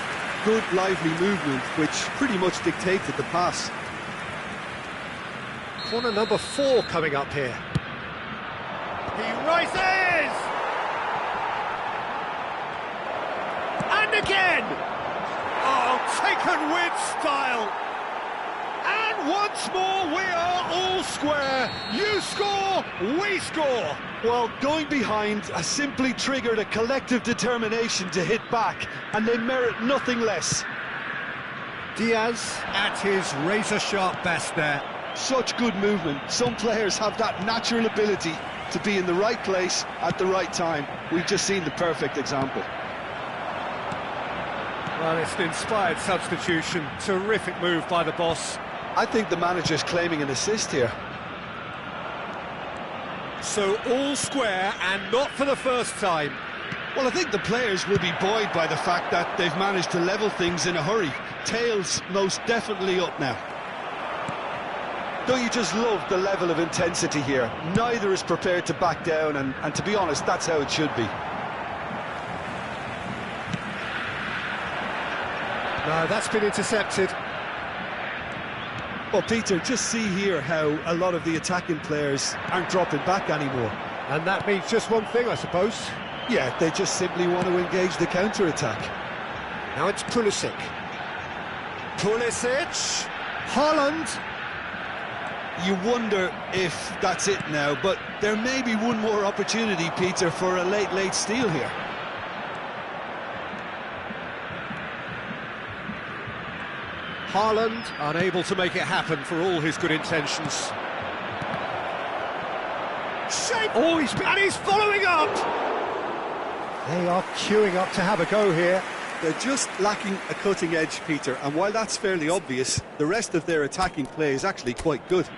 good, lively movement, which pretty much dictated the pass. Corner number 4 coming up here. He rises! And again! Oh, taken with style! And once more we are all square. You score, we score. Well, going behind has simply triggered a collective determination to hit back, and they merit nothing less. Diaz at his razor-sharp best there. Such good movement. Some players have that natural ability to be in the right place at the right time. We've just seen the perfect example. Well, it's an inspired substitution. Terrific move by the boss. I think the manager's claiming an assist here. So all square, and not for the first time. Well, I think the players will be buoyed by the fact that they've managed to level things in a hurry. Tails most definitely up now. Don't you just love the level of intensity here? Neither is prepared to back down, and to be honest, that's how it should be. No, that's been intercepted. Well, Peter, just see here how a lot of the attacking players aren't dropping back anymore. And that means just one thing, I suppose. Yeah, they just simply want to engage the counter-attack. Now it's Pulisic. Pulisic. Haaland. You wonder if that's it now, but there may be one more opportunity, Peter, for a late steal here. Haaland unable to make it happen for all his good intentions. Oh, he's following up! They are queuing up to have a go here. They're just lacking a cutting edge, Peter, and while that's fairly obvious, the rest of their attacking play is actually quite good.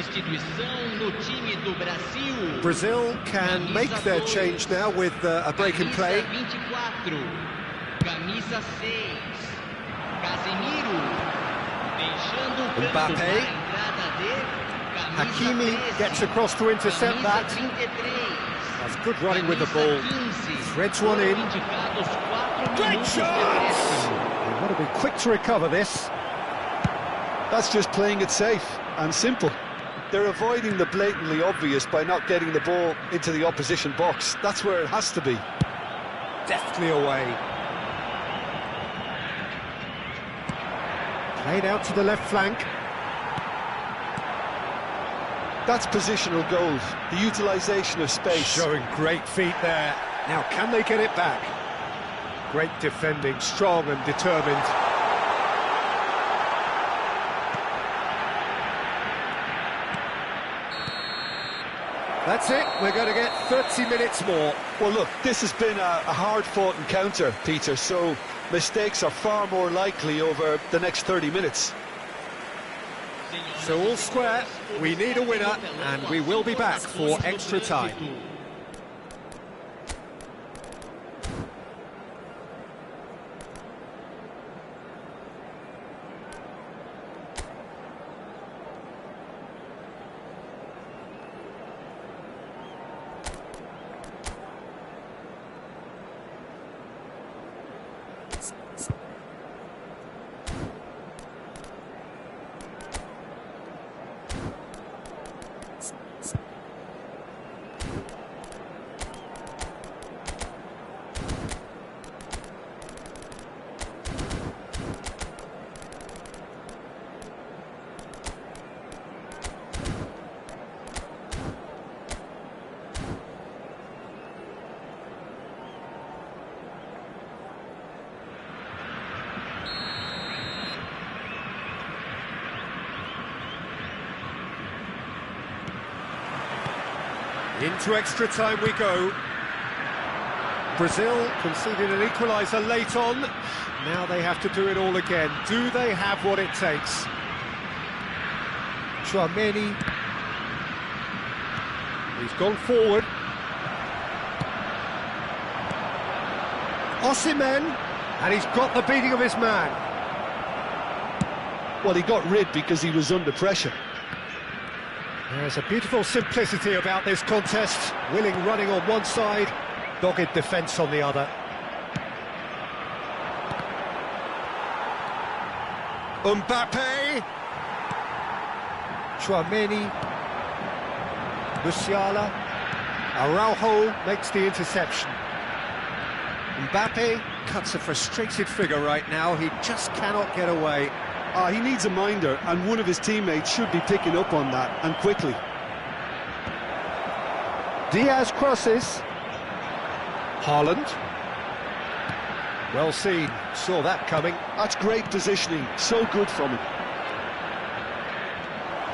substituição no time do Brasil. Brazil can make their change now with a break in play. Camisa 24, camisa 6, Casemiro, deixando o campo Mbappé. para a entrada de camisa Hakimi 13, gets across to intercept camisa that. 33, That's good running with the ball. camisa 15, Threads one in. indicados 4 Great minutos de shot! acréscimo. They've got to be quick to recover this. That's just playing it safe and simple. They're avoiding the blatantly obvious by not getting the ball into the opposition box. That's where it has to be. Deftly away. Played out to the left flank. That's positional goals, the utilisation of space. Showing great feet there. Now, can they get it back? Great defending, strong and determined. That's it, we're going to get 30 minutes more. Well, look, this has been a hard-fought encounter, Peter, so mistakes are far more likely over the next 30 minutes. So all square, we need a winner, and we will be back for extra time. Into extra time we go. Brazil conceded an equaliser late on. Now they have to do it all again. Do they have what it takes? Tchouaméni. He's gone forward. Osimhen. And he's got the beating of his man. Well, he got rid because he was under pressure. There's a beautiful simplicity about this contest. Willing running on one side, dogged defence on the other. Mbappé. Tchouaméni. Musiala. Araujo makes the interception. Mbappé cuts a frustrated figure right now. He just cannot get away. He needs a minder, and one of his teammates should be picking up on that, and quickly. Diaz crosses. Haaland. Well seen, saw that coming. That's great positioning, so good from him.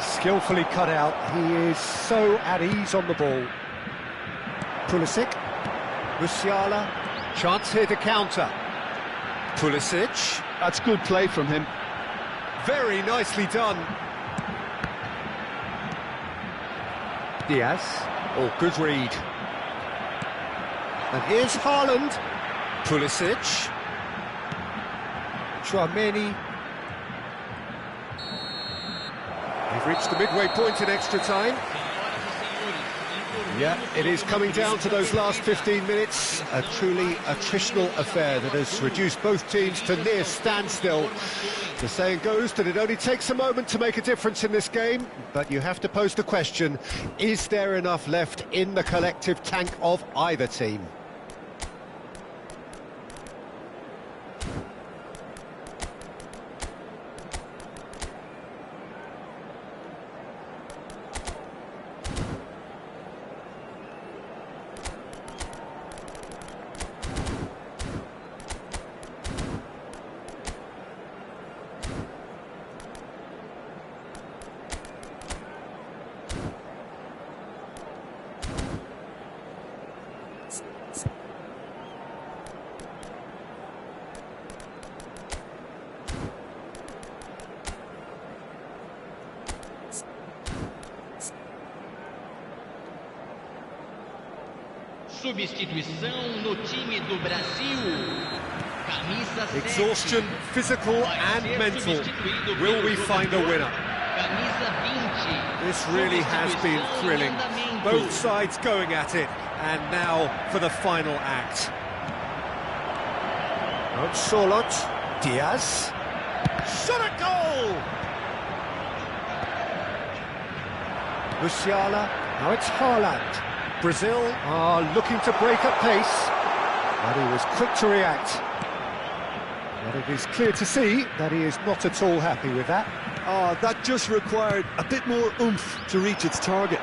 Skillfully cut out, he is so at ease on the ball. Pulisic. Musiala. Chance here to counter. Pulisic. That's good play from him. Very nicely done. Diaz. Oh, good read. And here's Haaland. Pulisic. Tchouaméni. They've reached the midway point in extra time. Yeah, it is coming down to those last 15 minutes. A truly attritional affair that has reduced both teams to near standstill. The saying goes that it only takes a moment to make a difference in this game, but you have to pose the question, is there enough left in the collective tank of either team? Substituição no time do Brasil. Camisa 7. Exhaustion, physical and mental. Will we find a winner? Camisa 20. This really has been thrilling. Both sides going at it. And now for the final act. Not Solot. Diaz. Shot at goal! Musiala. Now it's Haaland. Brazil are looking to break at pace. But he was quick to react. But it is clear to see that he is not at all happy with that. Oh, that just required a bit more oomph to reach its target.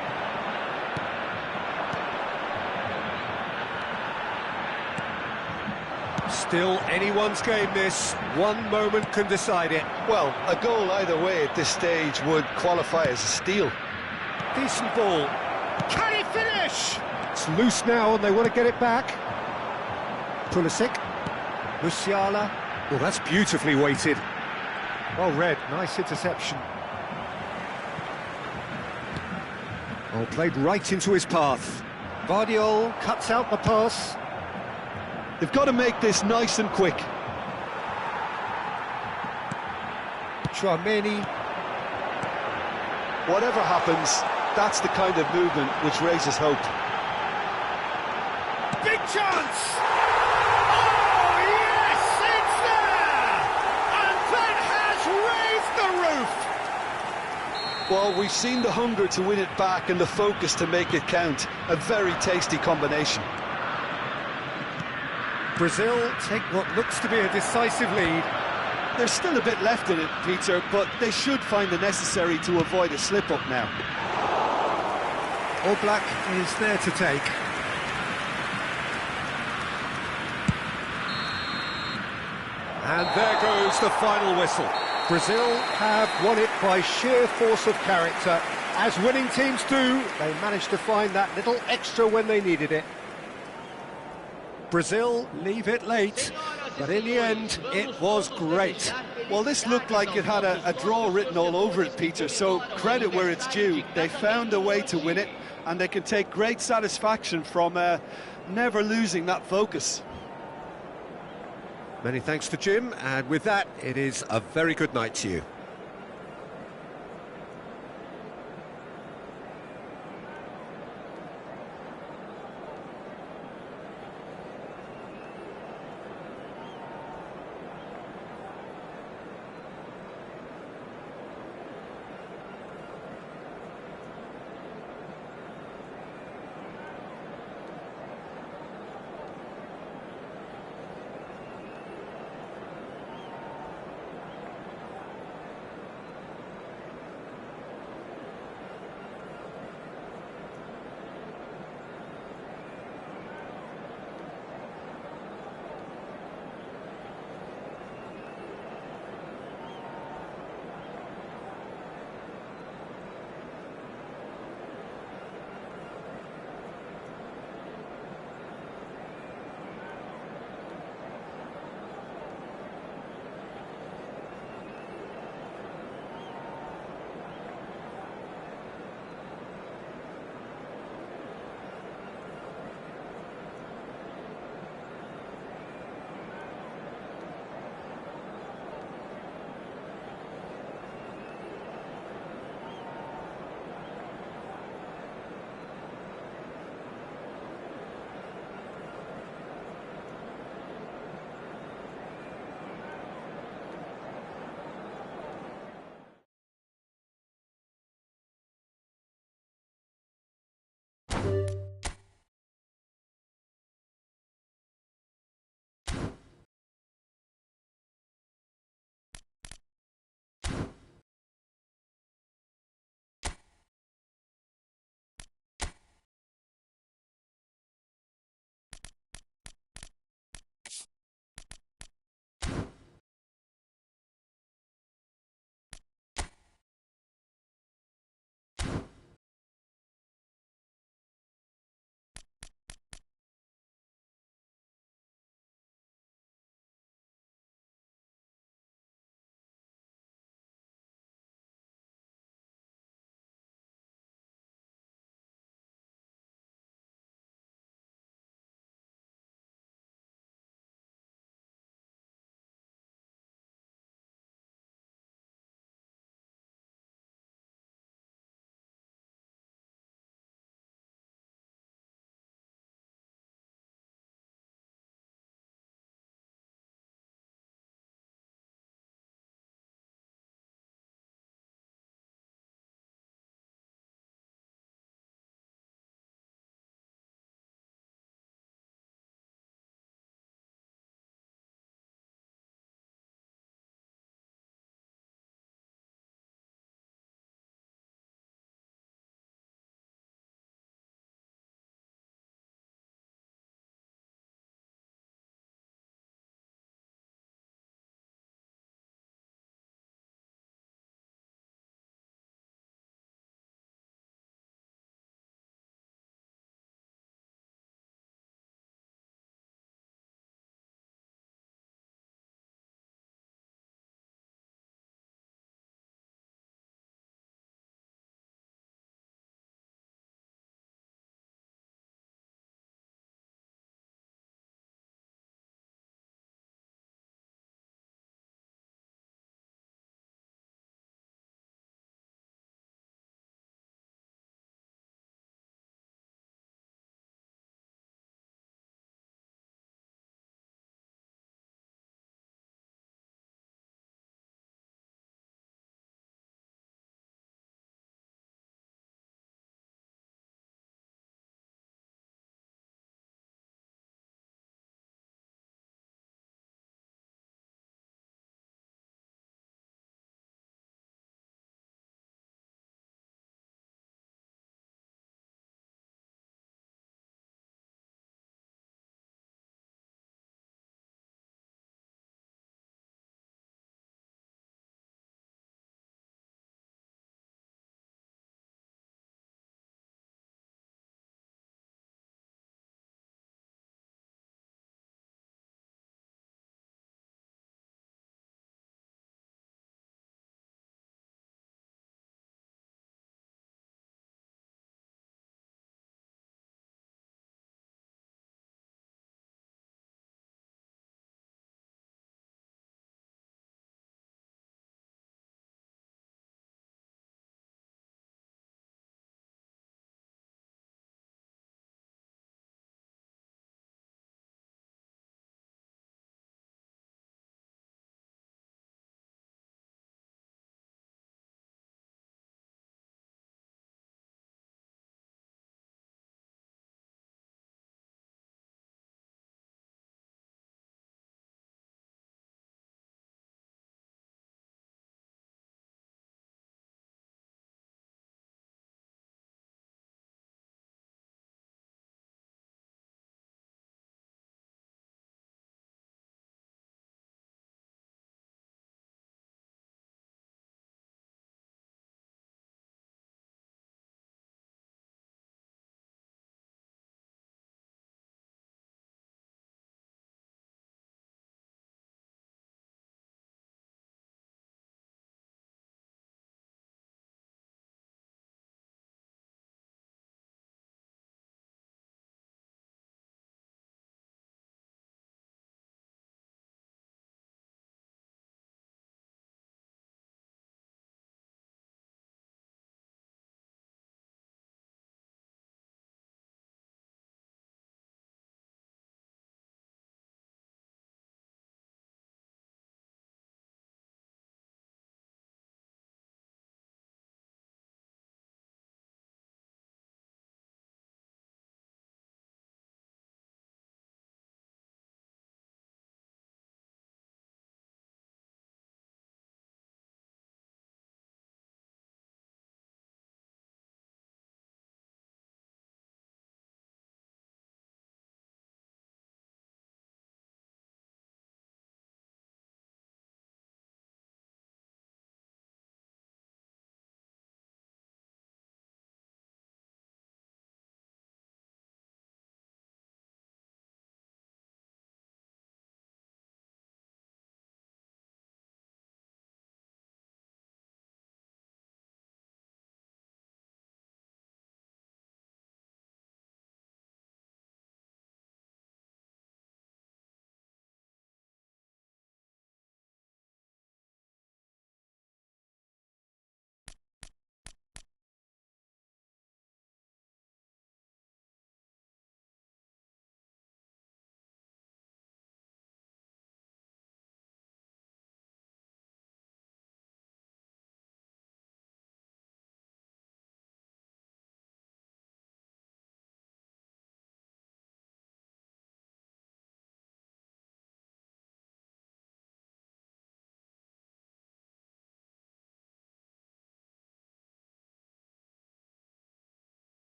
Still anyone's game this. One moment can decide it. Well, a goal either way at this stage would qualify as a steal. Decent ball. Can he finish? It's loose now and they want to get it back. Pulisic. Musiala. Well, that's beautifully weighted. Well read, nice interception. Oh, played right into his path. Vardiol cuts out the pass. They've got to make this nice and quick. Tchouaméni. Whatever happens, that's the kind of movement which raises hope. Big chance! Oh, yes, it's there! And that has raised the roof! Well, we've seen the hunger to win it back and the focus to make it count. A very tasty combination. Brazil take what looks to be a decisive lead. There's still a bit left in it, Peter, but they should find the necessary to avoid a slip-up now. All Black is there to take. And there goes the final whistle. Brazil have won it by sheer force of character. As winning teams do, they managed to find that little extra when they needed it. Brazil leave it late, but in the end, it was great. Well, this looked like it had a draw written all over it, Peter, so credit where it's due. They found a way to win it, and they can take great satisfaction from never losing that focus. Many thanks to Jim, and with that, it is a very good night to you.